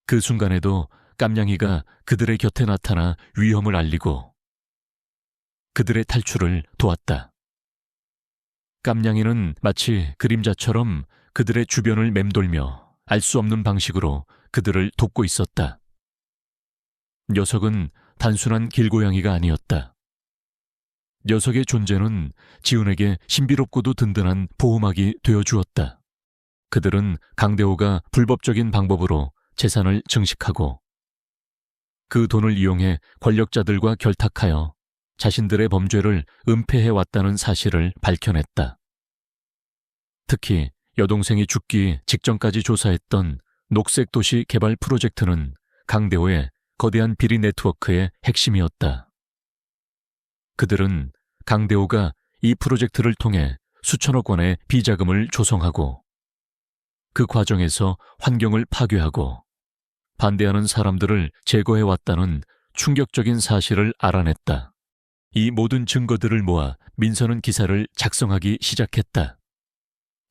그 순간에도 깜냥이가 그들의 곁에 나타나 위험을 알리고 그들의 탈출을 도왔다. 깜냥이는 마치 그림자처럼 그들의 주변을 맴돌며 알 수 없는 방식으로 그들을 돕고 있었다. 녀석은 단순한 길고양이가 아니었다. 녀석의 존재는 지훈에게 신비롭고도 든든한 보호막이 되어주었다. 그들은 강대호가 불법적인 방법으로 재산을 증식하고 그 돈을 이용해 권력자들과 결탁하여 자신들의 범죄를 은폐해왔다는 사실을 밝혀냈다. 특히 여동생이 죽기 직전까지 조사했던 녹색 도시 개발 프로젝트는 강대호의 거대한 비리 네트워크의 핵심이었다. 그들은 강대호가 이 프로젝트를 통해 수천억 원의 비자금을 조성하고 그 과정에서 환경을 파괴하고 반대하는 사람들을 제거해왔다는 충격적인 사실을 알아냈다. 이 모든 증거들을 모아 민서는 기사를 작성하기 시작했다.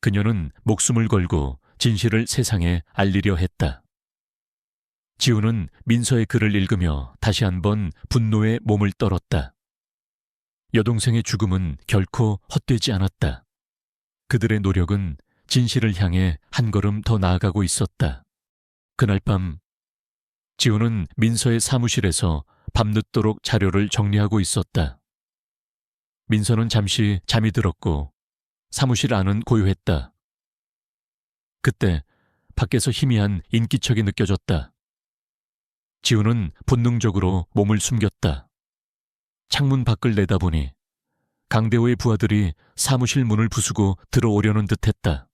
그녀는 목숨을 걸고 진실을 세상에 알리려 했다. 지우는 민서의 글을 읽으며 다시 한번 분노에 몸을 떨었다. 여동생의 죽음은 결코 헛되지 않았다. 그들의 노력은 진실을 향해 한 걸음 더 나아가고 있었다. 그날 밤 지우는 민서의 사무실에서 밤늦도록 자료를 정리하고 있었다. 민서는 잠시 잠이 들었고 사무실 안은 고요했다. 그때 밖에서 희미한 인기척이 느껴졌다. 지우는 본능적으로 몸을 숨겼다. 창문 밖을 내다보니 강대호의 부하들이 사무실 문을 부수고 들어오려는 듯했다.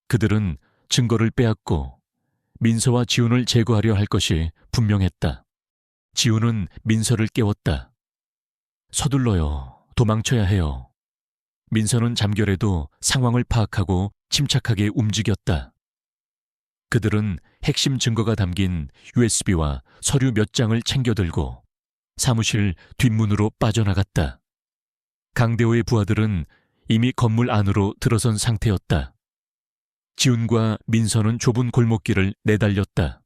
그들은 증거를 빼앗고 민서와 지훈을 제거하려 할 것이 분명했다. 지훈은 민서를 깨웠다. 서둘러요. 도망쳐야 해요. 민서는 잠결에도 상황을 파악하고 침착하게 움직였다. 그들은 핵심 증거가 담긴 USB와 서류 몇 장을 챙겨들고 사무실 뒷문으로 빠져나갔다. 강대호의 부하들은 이미 건물 안으로 들어선 상태였다. 지훈과 민서는 좁은 골목길을 내달렸다.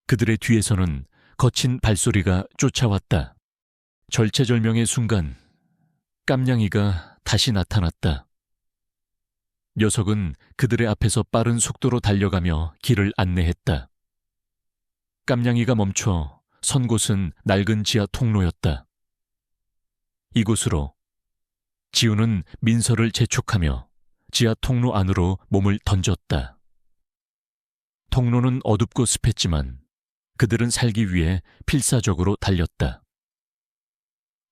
그들의 뒤에서는 거친 발소리가 쫓아왔다. 절체절명의 순간 깜냥이가 다시 나타났다. 녀석은 그들의 앞에서 빠른 속도로 달려가며 길을 안내했다. 깜냥이가 멈춰 선 곳은 낡은 지하 통로였다. 이곳으로 지훈은 민서를 재촉하며 지하 통로 안으로 몸을 던졌다. 통로는 어둡고 습했지만 그들은 살기 위해 필사적으로 달렸다.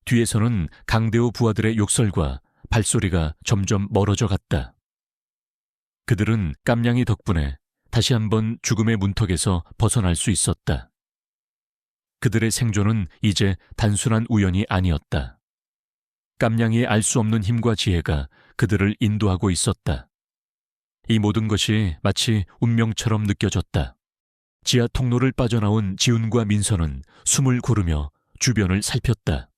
뒤에서는 강대호 부하들의 욕설과 발소리가 점점 멀어져 갔다. 그들은 깜냥이 덕분에 다시 한번 죽음의 문턱에서 벗어날 수 있었다. 그들의 생존은 이제 단순한 우연이 아니었다. 깜냥이의 알 수 없는 힘과 지혜가 그들을 인도하고 있었다. 이 모든 것이 마치 운명처럼 느껴졌다. 지하 통로를 빠져나온 지훈과 민서는 숨을 고르며 주변을 살폈다.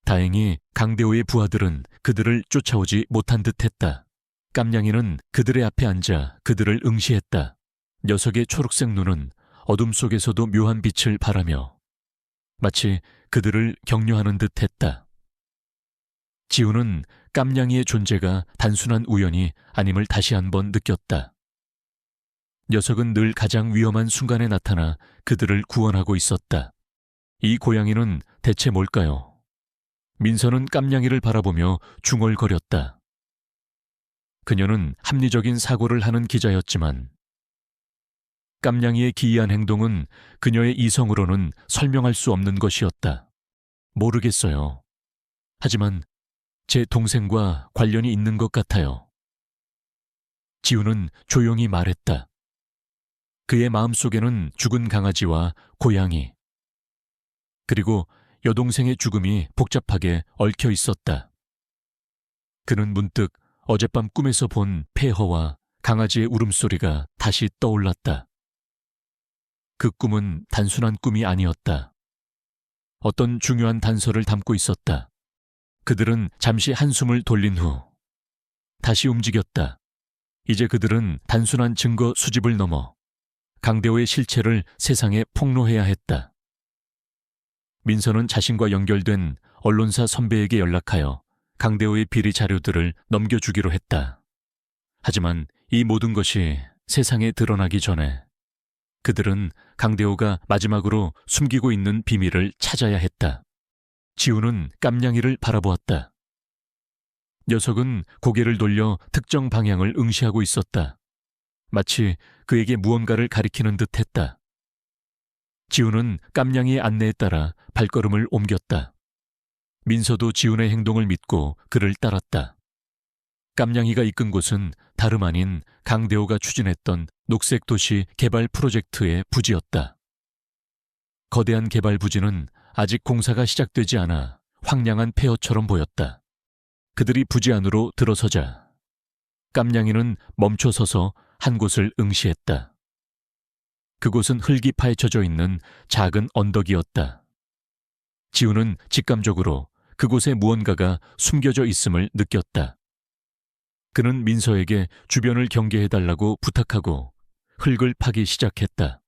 다행히 강대호의 부하들은 그들을 쫓아오지 못한 듯했다. 깜냥이는 그들의 앞에 앉아 그들을 응시했다. 녀석의 초록색 눈은 어둠 속에서도 묘한 빛을 발하며 마치 그들을 격려하는 듯했다. 지훈은 깜냥이의 존재가 단순한 우연이 아님을 다시 한번 느꼈다. 녀석은 늘 가장 위험한 순간에 나타나 그들을 구원하고 있었다. 이 고양이는 대체 뭘까요? 민서는 깜냥이를 바라보며 중얼거렸다. 그녀는 합리적인 사고를 하는 기자였지만 깜냥이의 기이한 행동은 그녀의 이성으로는 설명할 수 없는 것이었다. 모르겠어요. 하지만 제 동생과 관련이 있는 것 같아요. 지훈은 조용히 말했다. 그의 마음속에는 죽은 강아지와 고양이, 그리고 여동생의 죽음이 복잡하게 얽혀 있었다. 그는 문득 어젯밤 꿈에서 본 폐허와 강아지의 울음소리가 다시 떠올랐다. 그 꿈은 단순한 꿈이 아니었다. 어떤 중요한 단서를 담고 있었다. 그들은 잠시 한숨을 돌린 후 다시 움직였다. 이제 그들은 단순한 증거 수집을 넘어 강대호의 실체를 세상에 폭로해야 했다. 민서는 자신과 연결된 언론사 선배에게 연락하여 강대호의 비리 자료들을 넘겨주기로 했다. 하지만 이 모든 것이 세상에 드러나기 전에 그들은 강대호가 마지막으로 숨기고 있는 비밀을 찾아야 했다. 지훈은 깜냥이를 바라보았다. 녀석은 고개를 돌려 특정 방향을 응시하고 있었다. 마치 그에게 무언가를 가리키는 듯했다. 지훈은 깜냥이의 안내에 따라 발걸음을 옮겼다. 민서도 지훈의 행동을 믿고 그를 따랐다. 깜냥이가 이끈 곳은 다름 아닌 강대호가 추진했던 녹색 도시 개발 프로젝트의 부지였다. 거대한 개발 부지는 아직 공사가 시작되지 않아 황량한 폐허처럼 보였다. 그들이 부지 안으로 들어서자 깜냥이는 멈춰서서 한 곳을 응시했다. 그곳은 흙이 파헤쳐져 있는 작은 언덕이었다. 지우는 직감적으로 그곳에 무언가가 숨겨져 있음을 느꼈다. 그는 민서에게 주변을 경계해달라고 부탁하고 흙을 파기 시작했다.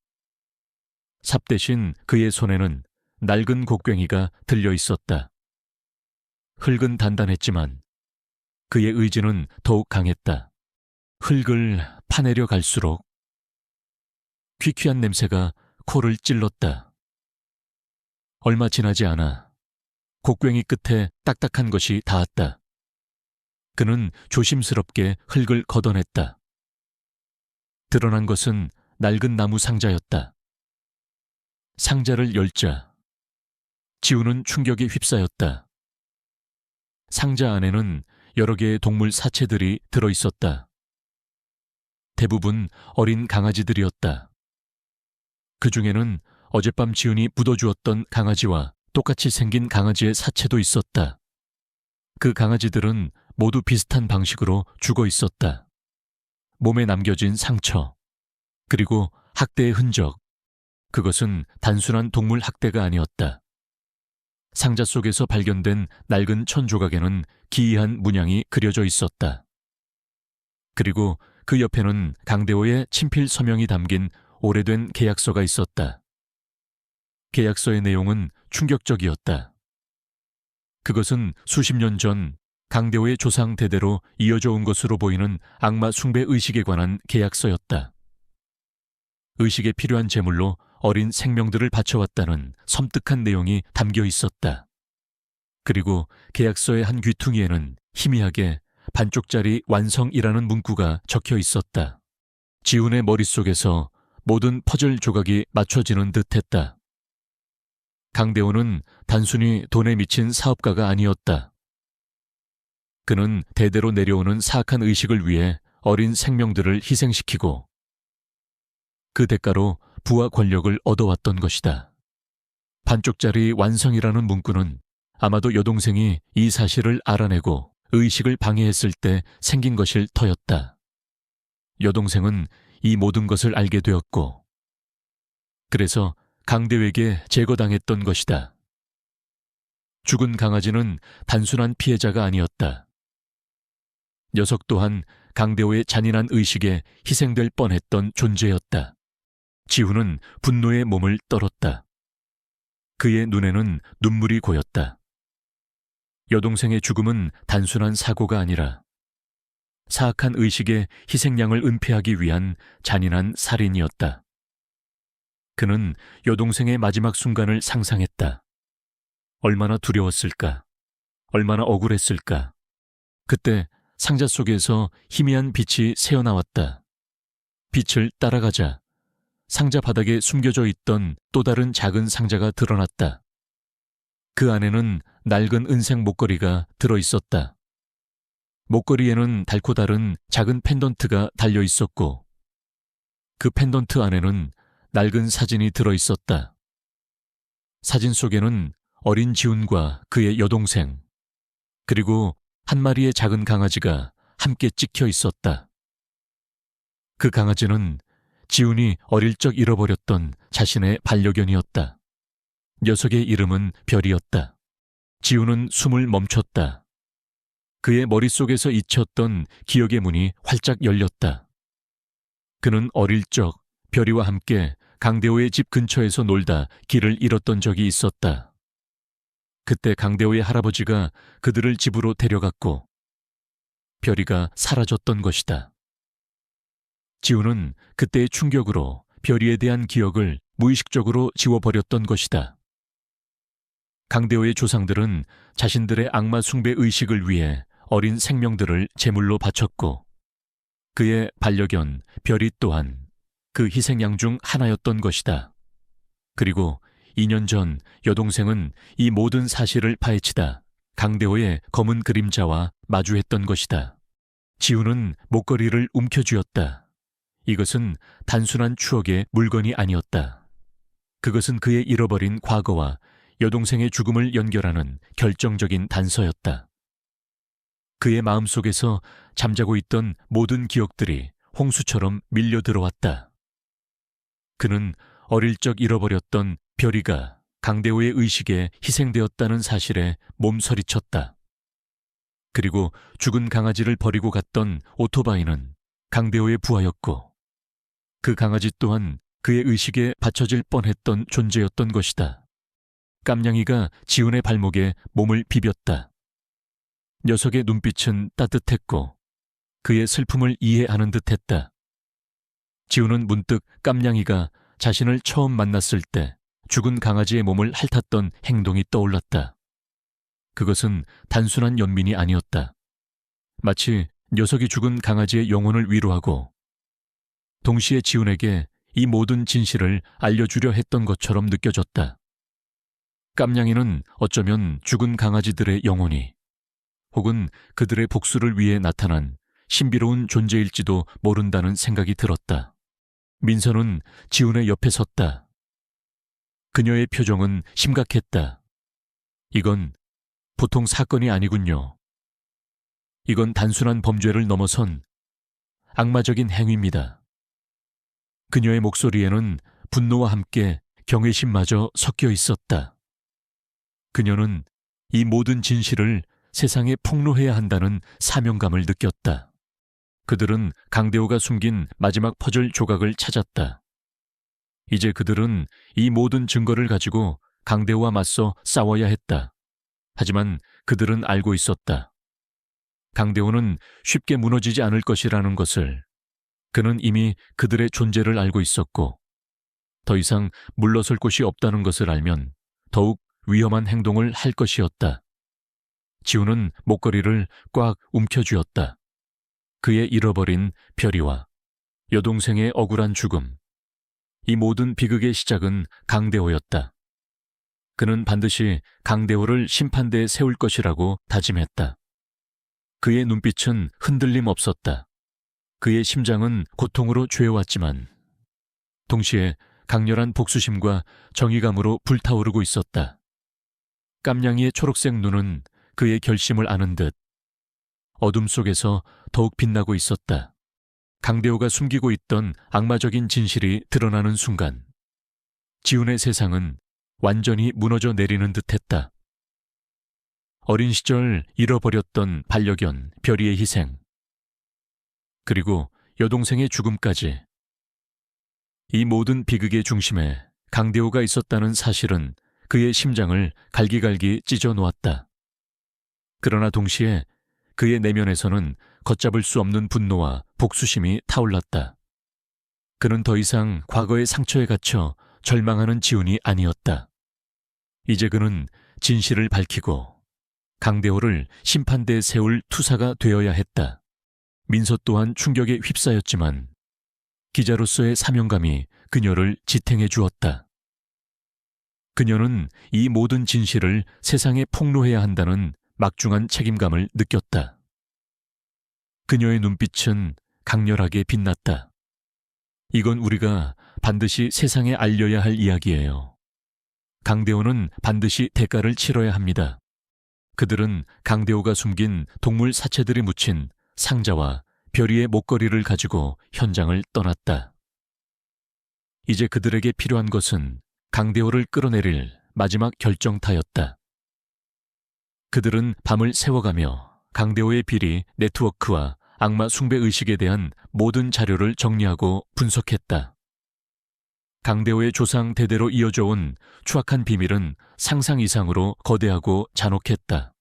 삽 대신 그의 손에는 낡은 곡괭이가 들려 있었다. 흙은 단단했지만 그의 의지는 더욱 강했다. 흙을 파내려 갈수록 퀴퀴한 냄새가 코를 찔렀다. 얼마 지나지 않아 곡괭이 끝에 딱딱한 것이 닿았다. 그는 조심스럽게 흙을 걷어냈다. 드러난 것은 낡은 나무 상자였다. 상자를 열자 지우는 충격에 휩싸였다. 상자 안에는 여러 개의 동물 사체들이 들어있었다. 대부분 어린 강아지들이었다. 그 중에는 어젯밤 지훈이 묻어주었던 강아지와 똑같이 생긴 강아지의 사체도 있었다. 그 강아지들은 모두 비슷한 방식으로 죽어 있었다. 몸에 남겨진 상처, 그리고 학대의 흔적. 그것은 단순한 동물 학대가 아니었다. 상자 속에서 발견된 낡은 천 조각에는 기이한 문양이 그려져 있었다. 그리고 그 옆에는 강대호의 친필 서명이 담긴 오래된 계약서가 있었다. 계약서의 내용은 충격적이었다. 그것은 수십 년 전 강대호의 조상 대대로 이어져 온 것으로 보이는 악마 숭배 의식에 관한 계약서였다. 의식에 필요한 제물로 어린 생명들을 바쳐왔다는 섬뜩한 내용이 담겨 있었다. 그리고 계약서의 한 귀퉁이에는 희미하게 반쪽짜리 완성이라는 문구가 적혀 있었다. 지훈의 머릿속에서 모든 퍼즐 조각이 맞춰지는 듯했다. 강대호는 단순히 돈에 미친 사업가가 아니었다. 그는 대대로 내려오는 사악한 의식을 위해 어린 생명들을 희생시키고 그 대가로 부와 권력을 얻어왔던 것이다. 반쪽짜리 완성이라는 문구는 아마도 여동생이 이 사실을 알아내고 의식을 방해했을 때 생긴 것일 터였다. 여동생은 이 모든 것을 알게 되었고 그래서 강대호에게 제거당했던 것이다. 죽은 강아지는 단순한 피해자가 아니었다. 녀석 또한 강대호의 잔인한 의식에 희생될 뻔했던 존재였다. 지훈은 분노의 몸을 떨었다. 그의 눈에는 눈물이 고였다. 여동생의 죽음은 단순한 사고가 아니라 사악한 의식의 희생양을 은폐하기 위한 잔인한 살인이었다. 그는 여동생의 마지막 순간을 상상했다. 얼마나 두려웠을까? 얼마나 억울했을까? 그때 상자 속에서 희미한 빛이 새어나왔다. 빛을 따라가자 상자 바닥에 숨겨져 있던 또 다른 작은 상자가 드러났다. 그 안에는 낡은 은색 목걸이가 들어있었다. 목걸이에는 달고 다른 작은 펜던트가 달려 있었고 그 펜던트 안에는 낡은 사진이 들어있었다. 사진 속에는 어린 지훈과 그의 여동생 그리고 한 마리의 작은 강아지가 함께 찍혀 있었다. 그 강아지는 지훈이 어릴 적 잃어버렸던 자신의 반려견이었다. 녀석의 이름은 별이었다. 지훈은 숨을 멈췄다. 그의 머릿속에서 잊혔던 기억의 문이 활짝 열렸다. 그는 어릴 적 별이와 함께 강대호의 집 근처에서 놀다 길을 잃었던 적이 있었다. 그때 강대호의 할아버지가 그들을 집으로 데려갔고 별이가 사라졌던 것이다. 지훈은 그때의 충격으로 별이에 대한 기억을 무의식적으로 지워버렸던 것이다. 강대호의 조상들은 자신들의 악마 숭배 의식을 위해 어린 생명들을 제물로 바쳤고 그의 반려견 별이 또한 그 희생양 중 하나였던 것이다. 그리고 2년 전 여동생은 이 모든 사실을 파헤치다 강대호의 검은 그림자와 마주했던 것이다. 지우는 목걸이를 움켜쥐었다. 이것은 단순한 추억의 물건이 아니었다. 그것은 그의 잃어버린 과거와 여동생의 죽음을 연결하는 결정적인 단서였다. 그의 마음속에서 잠자고 있던 모든 기억들이 홍수처럼 밀려 들어왔다. 그는 어릴 적 잃어버렸던 별이가 강대호의 의식에 희생되었다는 사실에 몸서리쳤다. 그리고 죽은 강아지를 버리고 갔던 오토바이는 강대호의 부하였고 그 강아지 또한 그의 의식에 받쳐질 뻔했던 존재였던 것이다. 깜냥이가 지훈의 발목에 몸을 비볐다. 녀석의 눈빛은 따뜻했고 그의 슬픔을 이해하는 듯했다. 지훈은 문득 깜냥이가 자신을 처음 만났을 때 죽은 강아지의 몸을 핥았던 행동이 떠올랐다. 그것은 단순한 연민이 아니었다. 마치 녀석이 죽은 강아지의 영혼을 위로하고 동시에 지훈에게 이 모든 진실을 알려주려 했던 것처럼 느껴졌다. 깜냥이는 어쩌면 죽은 강아지들의 영혼이 혹은 그들의 복수를 위해 나타난 신비로운 존재일지도 모른다는 생각이 들었다. 민서는 지훈의 옆에 섰다. 그녀의 표정은 심각했다. 이건 보통 사건이 아니군요. 이건 단순한 범죄를 넘어선 악마적인 행위입니다. 그녀의 목소리에는 분노와 함께 경외심마저 섞여 있었다. 그녀는 이 모든 진실을 세상에 폭로해야 한다는 사명감을 느꼈다. 그들은 강대호가 숨긴 마지막 퍼즐 조각을 찾았다. 이제 그들은 이 모든 증거를 가지고 강대호와 맞서 싸워야 했다. 하지만 그들은 알고 있었다. 강대호는 쉽게 무너지지 않을 것이라는 것을. 그는 이미 그들의 존재를 알고 있었고 더 이상 물러설 곳이 없다는 것을 알면 더욱 위험한 행동을 할 것이었다. 지훈은 목걸이를 꽉 움켜쥐었다. 그의 잃어버린 별이와 여동생의 억울한 죽음, 이 모든 비극의 시작은 강대호였다. 그는 반드시 강대호를 심판대에 세울 것이라고 다짐했다. 그의 눈빛은 흔들림 없었다. 그의 심장은 고통으로 죄어왔지만 동시에 강렬한 복수심과 정의감으로 불타오르고 있었다. 깜냥이의 초록색 눈은 그의 결심을 아는 듯 어둠 속에서 더욱 빛나고 있었다. 강대호가 숨기고 있던 악마적인 진실이 드러나는 순간 지훈의 세상은 완전히 무너져 내리는 듯했다. 어린 시절 잃어버렸던 반려견 별이의 희생, 그리고 여동생의 죽음까지. 이 모든 비극의 중심에 강대호가 있었다는 사실은 그의 심장을 갈기갈기 찢어 놓았다. 그러나 동시에 그의 내면에서는 걷잡을 수 없는 분노와 복수심이 타올랐다. 그는 더 이상 과거의 상처에 갇혀 절망하는 지훈이 아니었다. 이제 그는 진실을 밝히고 강대호를 심판대에 세울 투사가 되어야 했다. 민서 또한 충격에 휩싸였지만 기자로서의 사명감이 그녀를 지탱해 주었다. 그녀는 이 모든 진실을 세상에 폭로해야 한다는 막중한 책임감을 느꼈다. 그녀의 눈빛은 강렬하게 빛났다. 이건 우리가 반드시 세상에 알려야 할 이야기예요. 강대호는 반드시 대가를 치러야 합니다. 그들은 강대호가 숨긴 동물 사체들이 묻힌 상자와 별이의 목걸이를 가지고 현장을 떠났다. 이제 그들에게 필요한 것은 강대호를 끌어내릴 마지막 결정타였다. 그들은 밤을 새워가며 강대호의 비리 네트워크와 악마 숭배 의식에 대한 모든 자료를 정리하고 분석했다. 강대호의 조상 대대로 이어져 온 추악한 비밀은 상상 이상으로 거대하고 잔혹했다.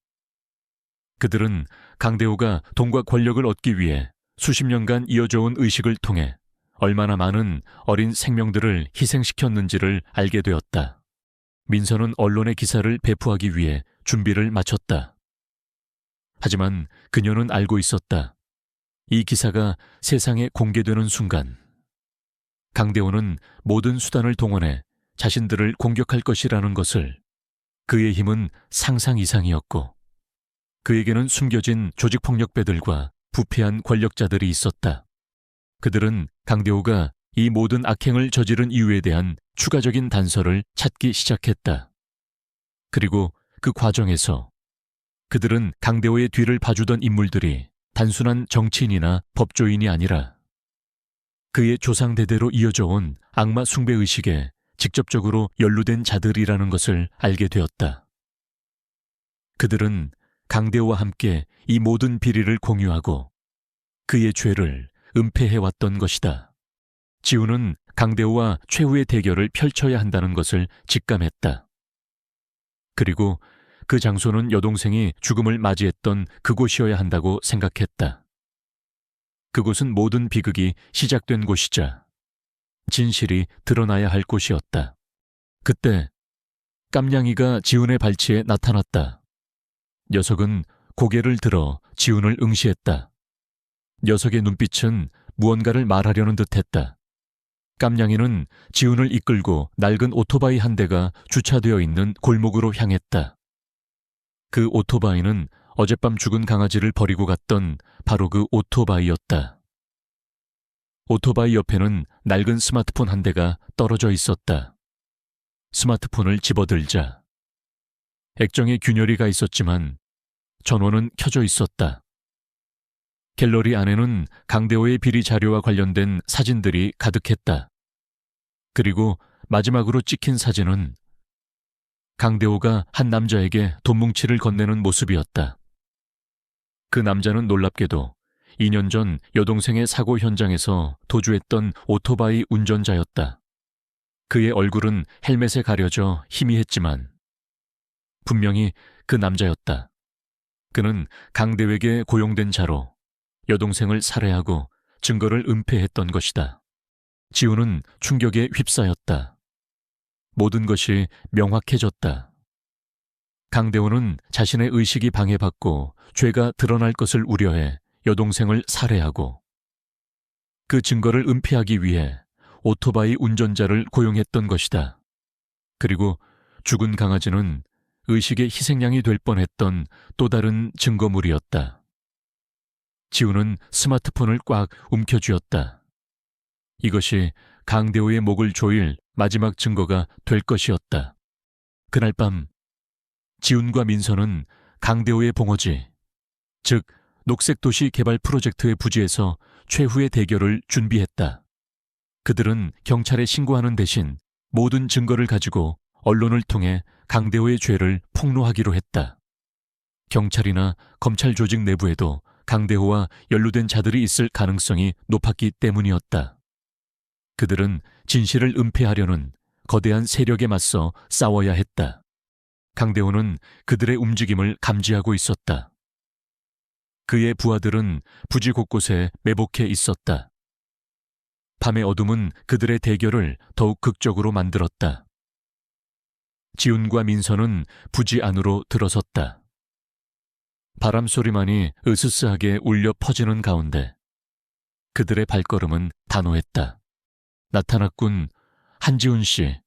그들은 강대호가 돈과 권력을 얻기 위해 수십 년간 이어져 온 의식을 통해 얼마나 많은 어린 생명들을 희생시켰는지를 알게 되었다. 민서는 언론의 기사를 배포하기 위해 준비를 마쳤다. 하지만 그녀는 알고 있었다. 이 기사가 세상에 공개되는 순간 강대호는 모든 수단을 동원해 자신들을 공격할 것이라는 것을. 그의 힘은 상상 이상이었고 그에게는 숨겨진 조직폭력배들과 부패한 권력자들이 있었다. 그들은 강대호가 이 모든 악행을 저지른 이유에 대한 추가적인 단서를 찾기 시작했다. 그리고 그 과정에서 그들은 강대호의 뒤를 봐주던 인물들이 단순한 정치인이나 법조인이 아니라 그의 조상대대로 이어져 온 악마 숭배의식에 직접적으로 연루된 자들이라는 것을 알게 되었다. 그들은 강대호와 함께 이 모든 비리를 공유하고 그의 죄를 은폐해왔던 것이다. 지우는 강대호와 최후의 대결을 펼쳐야 한다는 것을 직감했다. 그리고 그 장소는 여동생이 죽음을 맞이했던 그곳이어야 한다고 생각했다. 그곳은 모든 비극이 시작된 곳이자 진실이 드러나야 할 곳이었다. 그때 깜냥이가 지훈의 발치에 나타났다. 녀석은 고개를 들어 지훈을 응시했다. 녀석의 눈빛은 무언가를 말하려는 듯했다. 깜냥이는 지훈을 이끌고 낡은 오토바이 한 대가 주차되어 있는 골목으로 향했다. 그 오토바이는 어젯밤 죽은 강아지를 버리고 갔던 바로 그 오토바이였다. 오토바이 옆에는 낡은 스마트폰 한 대가 떨어져 있었다. 스마트폰을 집어들자 액정에 균열이 가 있었지만 전원은 켜져 있었다. 갤러리 안에는 강대호의 비리 자료와 관련된 사진들이 가득했다. 그리고 마지막으로 찍힌 사진은 강대호가 한 남자에게 돈뭉치를 건네는 모습이었다. 그 남자는 놀랍게도 2년 전 여동생의 사고 현장에서 도주했던 오토바이 운전자였다. 그의 얼굴은 헬멧에 가려져 희미했지만 분명히 그 남자였다. 그는 강대호에게 고용된 자로 여동생을 살해하고 증거를 은폐했던 것이다. 지우는 충격에 휩싸였다. 모든 것이 명확해졌다. 강대호는 자신의 의식이 방해받고 죄가 드러날 것을 우려해 여동생을 살해하고 그 증거를 은폐하기 위해 오토바이 운전자를 고용했던 것이다. 그리고 죽은 강아지는 의식의 희생양이 될 뻔했던 또 다른 증거물이었다. 지우는 스마트폰을 꽉 움켜쥐었다. 이것이 강대호의 목을 조일 마지막 증거가 될 것이었다. 그날 밤 지훈과 민서는 강대호의 봉어지, 즉 녹색도시 개발 프로젝트의 부지에서 최후의 대결을 준비했다. 그들은 경찰에 신고하는 대신 모든 증거를 가지고 언론을 통해 강대호의 죄를 폭로하기로 했다. 경찰이나 검찰 조직 내부에도 강대호와 연루된 자들이 있을 가능성이 높았기 때문이었다. 그들은 진실을 은폐하려는 거대한 세력에 맞서 싸워야 했다. 강대호는 그들의 움직임을 감지하고 있었다. 그의 부하들은 부지 곳곳에 매복해 있었다. 밤의 어둠은 그들의 대결을 더욱 극적으로 만들었다. 지훈과 민서는 부지 안으로 들어섰다. 바람 소리만이 으스스하게 울려 퍼지는 가운데 그들의 발걸음은 단호했다. 나타났군, 한지훈 씨.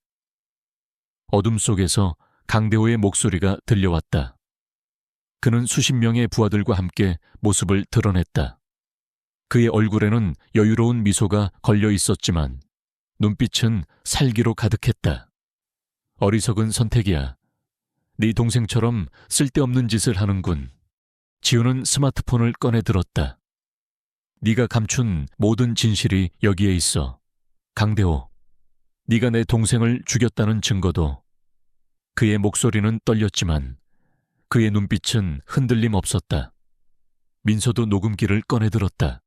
어둠 속에서 강대호의 목소리가 들려왔다. 그는 수십 명의 부하들과 함께 모습을 드러냈다. 그의 얼굴에는 여유로운 미소가 걸려 있었지만 눈빛은 살기로 가득했다. 어리석은 선택이야. 네 동생처럼 쓸데없는 짓을 하는군. 지훈은 스마트폰을 꺼내 들었다. 네가 감춘 모든 진실이 여기에 있어. 강대호, 네가 내 동생을 죽였다는 증거도. 그의 목소리는 떨렸지만 그의 눈빛은 흔들림 없었다. 민서도 녹음기를 꺼내 들었다.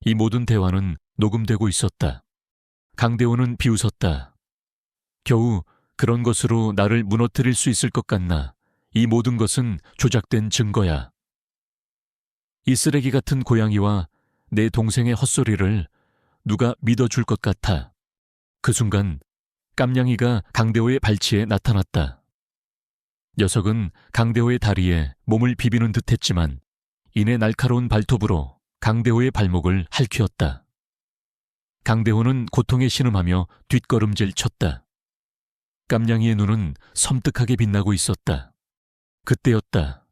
이 모든 대화는 녹음되고 있었다. 강대호는 비웃었다. 겨우 그런 것으로 나를 무너뜨릴 수 있을 것 같나. 이 모든 것은 조작된 증거야. 이 쓰레기 같은 고양이와 내 동생의 헛소리를 누가 믿어줄 것 같아. 그 순간 깜냥이가 강대호의 발치에 나타났다. 녀석은 강대호의 다리에 몸을 비비는 듯했지만 이내 날카로운 발톱으로 강대호의 발목을 할퀴었다. 강대호는 고통에 신음하며 뒷걸음질 쳤다. 깜냥이의 눈은 섬뜩하게 빛나고 있었다. 그때였다.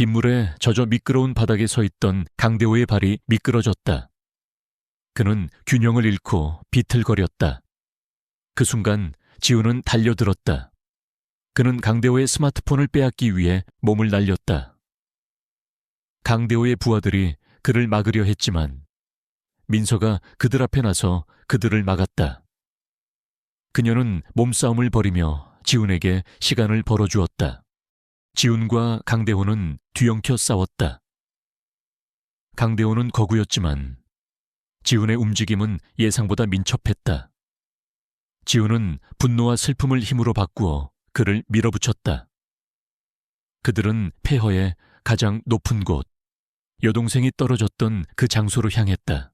빗물에 젖어 미끄러운 바닥에 서 있던 강대호의 발이 미끄러졌다. 그는 균형을 잃고 비틀거렸다. 그 순간 지우는 달려들었다. 그는 강대호의 스마트폰을 빼앗기 위해 몸을 날렸다. 강대호의 부하들이 그를 막으려 했지만 민서가 그들 앞에 나서 그들을 막았다. 그녀는 몸싸움을 벌이며 지훈에게 시간을 벌어주었다. 지훈과 강대호는 뒤엉켜 싸웠다. 강대호는 거구였지만 지훈의 움직임은 예상보다 민첩했다. 지훈은 분노와 슬픔을 힘으로 바꾸어 그를 밀어붙였다. 그들은 폐허의 가장 높은 곳, 여동생이 떨어졌던 그 장소로 향했다.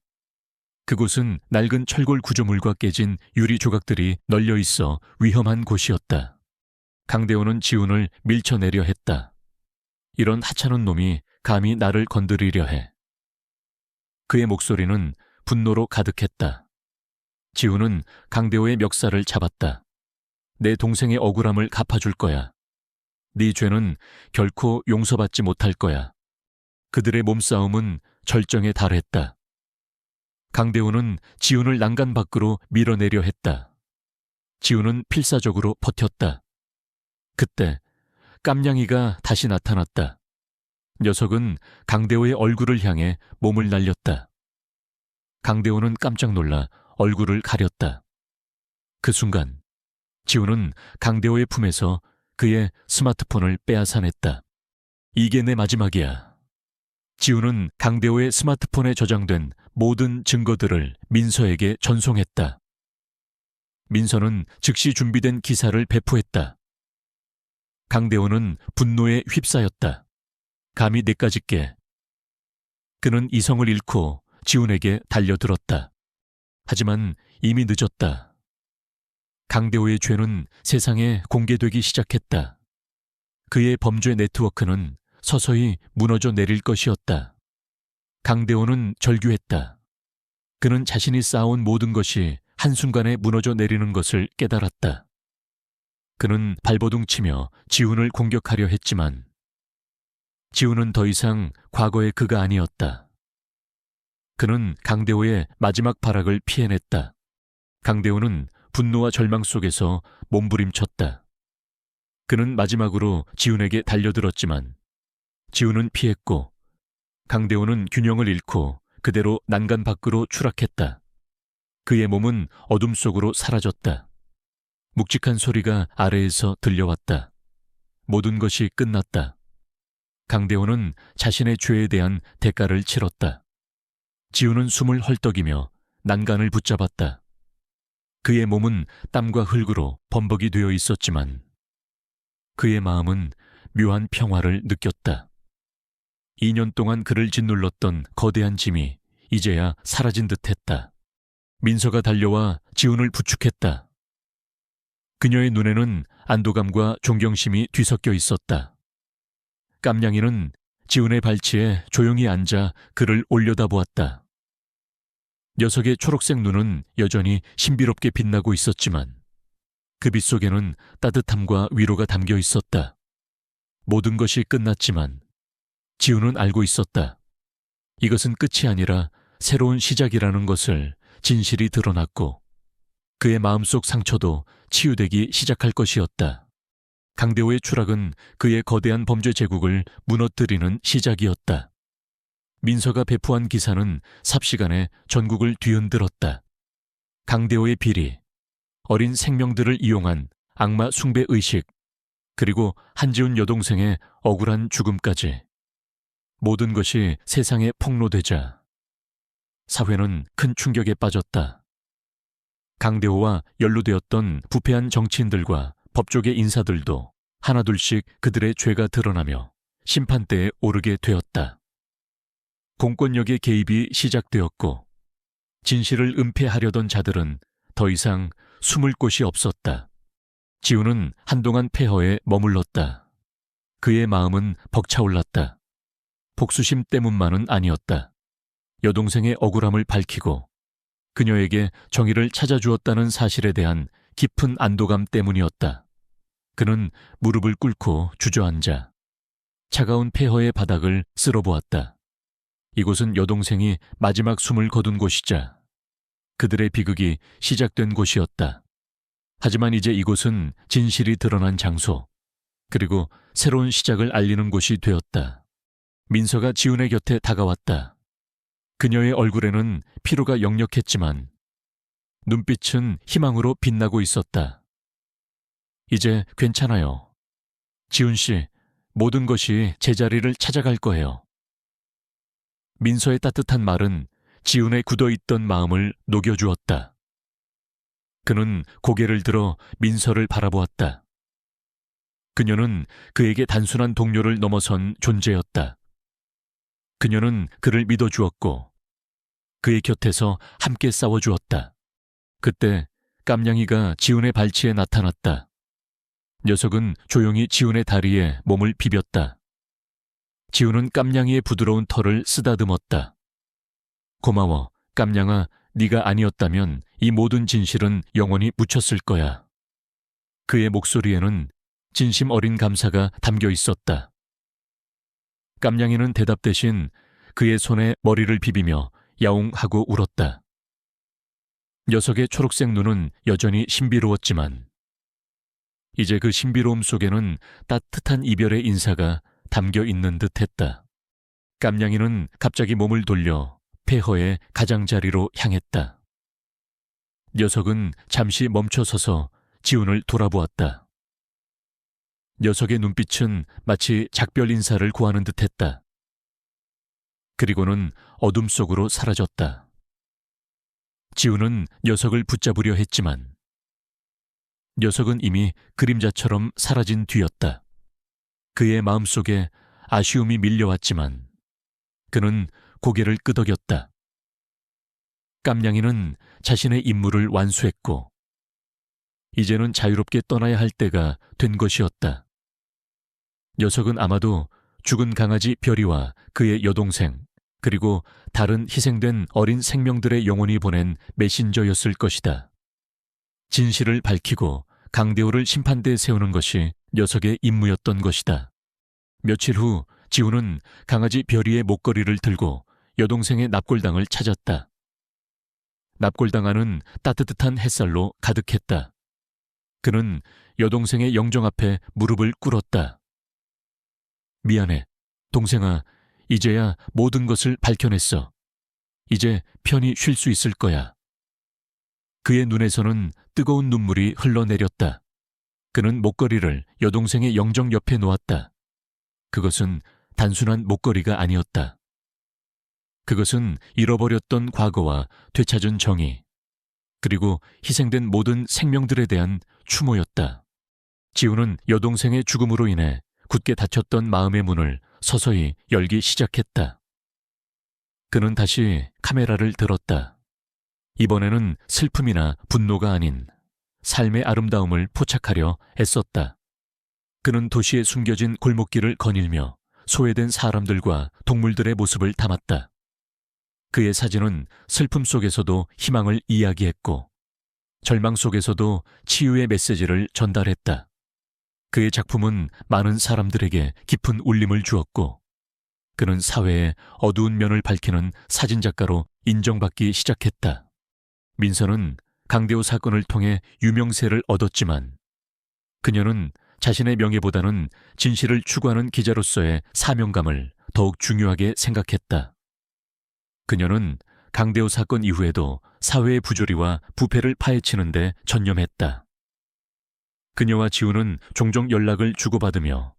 그곳은 낡은 철골 구조물과 깨진 유리 조각들이 널려 있어 위험한 곳이었다. 강대호는 지훈을 밀쳐내려 했다. 이런 하찮은 놈이 감히 나를 건드리려 해. 그의 목소리는 분노로 가득했다. 지훈은 강대호의 멱살을 잡았다. 내 동생의 억울함을 갚아줄 거야. 네 죄는 결코 용서받지 못할 거야. 그들의 몸싸움은 절정에 달했다. 강대호는 지훈을 난간 밖으로 밀어내려 했다. 지훈은 필사적으로 버텼다. 그때 깜냥이가 다시 나타났다. 녀석은 강대호의 얼굴을 향해 몸을 날렸다. 강대호는 깜짝 놀라 얼굴을 가렸다. 그 순간 지훈은 강대호의 품에서 그의 스마트폰을 빼앗아냈다. 이게 내 마지막이야. 지훈은 강대호의 스마트폰에 저장된 모든 증거들을 민서에게 전송했다. 민서는 즉시 준비된 기사를 배포했다. 강대호는 분노에 휩싸였다. 감히 내까지 깨. 그는 이성을 잃고 지훈에게 달려들었다. 하지만 이미 늦었다. 강대호의 죄는 세상에 공개되기 시작했다. 그의 범죄 네트워크는 서서히 무너져 내릴 것이었다. 강대호는 절규했다. 그는 자신이 쌓아온 모든 것이 한순간에 무너져 내리는 것을 깨달았다. 그는 발버둥치며 지훈을 공격하려 했지만 지훈은 더 이상 과거의 그가 아니었다. 그는 강대호의 마지막 발악을 피해냈다. 강대호는 분노와 절망 속에서 몸부림쳤다. 그는 마지막으로 지훈에게 달려들었지만 지훈은 피했고 강대호는 균형을 잃고 그대로 난간 밖으로 추락했다. 그의 몸은 어둠 속으로 사라졌다. 묵직한 소리가 아래에서 들려왔다. 모든 것이 끝났다. 강대호는 자신의 죄에 대한 대가를 치렀다. 지훈은 숨을 헐떡이며 난간을 붙잡았다. 그의 몸은 땀과 흙으로 범벅이 되어 있었지만 그의 마음은 묘한 평화를 느꼈다. 2년 동안 그를 짓눌렀던 거대한 짐이 이제야 사라진 듯했다. 민서가 달려와 지훈을 부축했다. 그녀의 눈에는 안도감과 존경심이 뒤섞여 있었다. 깜냥이는 지훈의 발치에 조용히 앉아 그를 올려다보았다. 녀석의 초록색 눈은 여전히 신비롭게 빛나고 있었지만 그 빛 속에는 따뜻함과 위로가 담겨 있었다. 모든 것이 끝났지만 지훈은 알고 있었다. 이것은 끝이 아니라 새로운 시작이라는 것을 진실이 드러났고 그의 마음속 상처도 치유되기 시작할 것이었다. 강대호의 추락은 그의 거대한 범죄 제국을 무너뜨리는 시작이었다. 민서가 배포한 기사는 삽시간에 전국을 뒤흔들었다. 강대호의 비리, 어린 생명들을 이용한 악마 숭배 의식, 그리고 한지훈 여동생의 억울한 죽음까지 모든 것이 세상에 폭로되자 사회는 큰 충격에 빠졌다. 강대호와 연루되었던 부패한 정치인들과 법조계 인사들도 하나둘씩 그들의 죄가 드러나며 심판대에 오르게 되었다. 공권력의 개입이 시작되었고 진실을 은폐하려던 자들은 더 이상 숨을 곳이 없었다. 지훈은 한동안 폐허에 머물렀다. 그의 마음은 벅차올랐다. 복수심 때문만은 아니었다. 여동생의 억울함을 밝히고 그녀에게 정의를 찾아주었다는 사실에 대한 깊은 안도감 때문이었다. 그는 무릎을 꿇고 주저앉아 차가운 폐허의 바닥을 쓸어보았다. 이곳은 여동생이 마지막 숨을 거둔 곳이자 그들의 비극이 시작된 곳이었다. 하지만 이제 이곳은 진실이 드러난 장소, 그리고 새로운 시작을 알리는 곳이 되었다. 민서가 지훈의 곁에 다가왔다. 그녀의 얼굴에는 피로가 역력했지만 눈빛은 희망으로 빛나고 있었다. 이제 괜찮아요. 지훈 씨, 모든 것이 제자리를 찾아갈 거예요. 민서의 따뜻한 말은 지훈의 굳어있던 마음을 녹여주었다. 그는 고개를 들어 민서를 바라보았다. 그녀는 그에게 단순한 동료를 넘어선 존재였다. 그녀는 그를 믿어주었고 그의 곁에서 함께 싸워주었다. 그때 깜냥이가 지훈의 발치에 나타났다. 녀석은 조용히 지훈의 다리에 몸을 비볐다. 지훈은 깜냥이의 부드러운 털을 쓰다듬었다. 고마워, 깜냥아. 네가 아니었다면 이 모든 진실은 영원히 묻혔을 거야. 그의 목소리에는 진심 어린 감사가 담겨 있었다. 깜냥이는 대답 대신 그의 손에 머리를 비비며 야옹하고 울었다. 녀석의 초록색 눈은 여전히 신비로웠지만 이제 그 신비로움 속에는 따뜻한 이별의 인사가 담겨 있는 듯했다. 깜냥이는 갑자기 몸을 돌려 폐허의 가장자리로 향했다. 녀석은 잠시 멈춰서서 지훈을 돌아보았다. 녀석의 눈빛은 마치 작별 인사를 구하는 듯했다. 그리고는 어둠 속으로 사라졌다. 지훈은 녀석을 붙잡으려 했지만 녀석은 이미 그림자처럼 사라진 뒤였다. 그의 마음속에 아쉬움이 밀려왔지만 그는 고개를 끄덕였다. 깜냥이는 자신의 임무를 완수했고 이제는 자유롭게 떠나야 할 때가 된 것이었다. 녀석은 아마도 죽은 강아지 별이와 그의 여동생, 그리고 다른 희생된 어린 생명들의 영혼이 보낸 메신저였을 것이다. 진실을 밝히고 강대호를 심판대에 세우는 것이 녀석의 임무였던 것이다. 며칠 후 지훈은 강아지 별이의 목걸이를 들고 여동생의 납골당을 찾았다. 납골당 안은 따뜻한 햇살로 가득했다. 그는 여동생의 영정 앞에 무릎을 꿇었다. 미안해, 동생아. 이제야 모든 것을 밝혀냈어. 이제 편히 쉴 수 있을 거야. 그의 눈에서는 뜨거운 눈물이 흘러내렸다. 그는 목걸이를 여동생의 영정 옆에 놓았다. 그것은 단순한 목걸이가 아니었다. 그것은 잃어버렸던 과거와 되찾은 정의, 그리고 희생된 모든 생명들에 대한 추모였다. 지훈은 여동생의 죽음으로 인해 굳게 닫혔던 마음의 문을 서서히 열기 시작했다. 그는 다시 카메라를 들었다. 이번에는 슬픔이나 분노가 아닌 삶의 아름다움을 포착하려 애썼다. 그는 도시에 숨겨진 골목길을 거닐며 소외된 사람들과 동물들의 모습을 담았다. 그의 사진은 슬픔 속에서도 희망을 이야기했고 절망 속에서도 치유의 메시지를 전달했다. 그의 작품은 많은 사람들에게 깊은 울림을 주었고 그는 사회의 어두운 면을 밝히는 사진작가로 인정받기 시작했다. 민서는 강대호 사건을 통해 유명세를 얻었지만 그녀는 자신의 명예보다는 진실을 추구하는 기자로서의 사명감을 더욱 중요하게 생각했다. 그녀는 강대호 사건 이후에도 사회의 부조리와 부패를 파헤치는 데 전념했다. 그녀와 지훈은 종종 연락을 주고받으며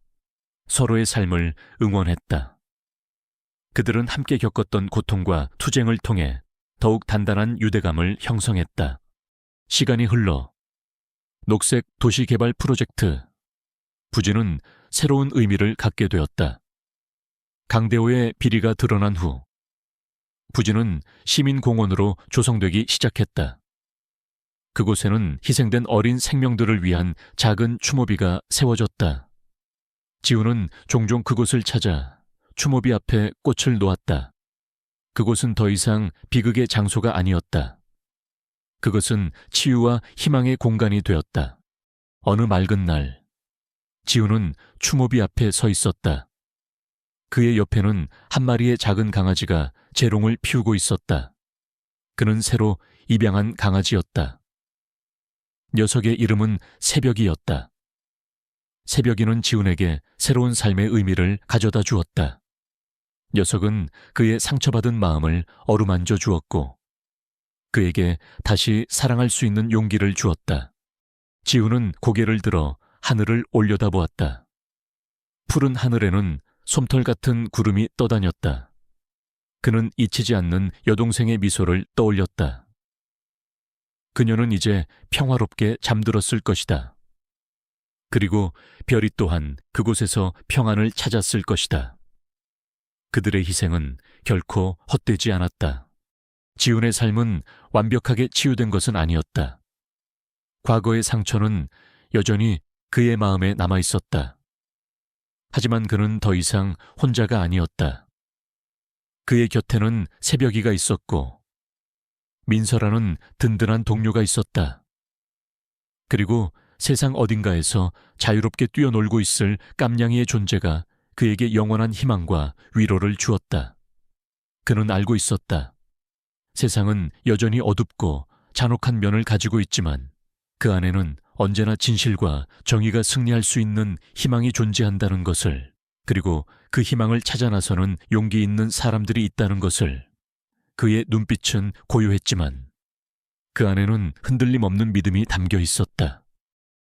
서로의 삶을 응원했다. 그들은 함께 겪었던 고통과 투쟁을 통해 더욱 단단한 유대감을 형성했다. 시간이 흘러 녹색 도시개발 프로젝트 부지는 새로운 의미를 갖게 되었다. 강대호의 비리가 드러난 후 부지는 시민공원으로 조성되기 시작했다. 그곳에는 희생된 어린 생명들을 위한 작은 추모비가 세워졌다. 지훈은 종종 그곳을 찾아 추모비 앞에 꽃을 놓았다. 그곳은 더 이상 비극의 장소가 아니었다. 그것은 치유와 희망의 공간이 되었다. 어느 맑은 날, 지훈은 추모비 앞에 서 있었다. 그의 옆에는 한 마리의 작은 강아지가 재롱을 피우고 있었다. 그는 새로 입양한 강아지였다. 녀석의 이름은 새벽이었다. 새벽이는 지훈에게 새로운 삶의 의미를 가져다 주었다. 녀석은 그의 상처받은 마음을 어루만져 주었고 그에게 다시 사랑할 수 있는 용기를 주었다. 지훈은 고개를 들어 하늘을 올려다보았다. 푸른 하늘에는 솜털 같은 구름이 떠다녔다. 그는 잊히지 않는 여동생의 미소를 떠올렸다. 그녀는 이제 평화롭게 잠들었을 것이다. 그리고 별이 또한 그곳에서 평안을 찾았을 것이다. 그들의 희생은 결코 헛되지 않았다. 지훈의 삶은 완벽하게 치유된 것은 아니었다. 과거의 상처는 여전히 그의 마음에 남아 있었다. 하지만 그는 더 이상 혼자가 아니었다. 그의 곁에는 새벽이가 있었고 민서라는 든든한 동료가 있었다. 그리고 세상 어딘가에서 자유롭게 뛰어놀고 있을 깜냥이의 존재가 그에게 영원한 희망과 위로를 주었다. 그는 알고 있었다. 세상은 여전히 어둡고 잔혹한 면을 가지고 있지만 그 안에는 언제나 진실과 정의가 승리할 수 있는 희망이 존재한다는 것을, 그리고 그 희망을 찾아 나서는 용기 있는 사람들이 있다는 것을. 그의 눈빛은 고요했지만 그 안에는 흔들림 없는 믿음이 담겨 있었다.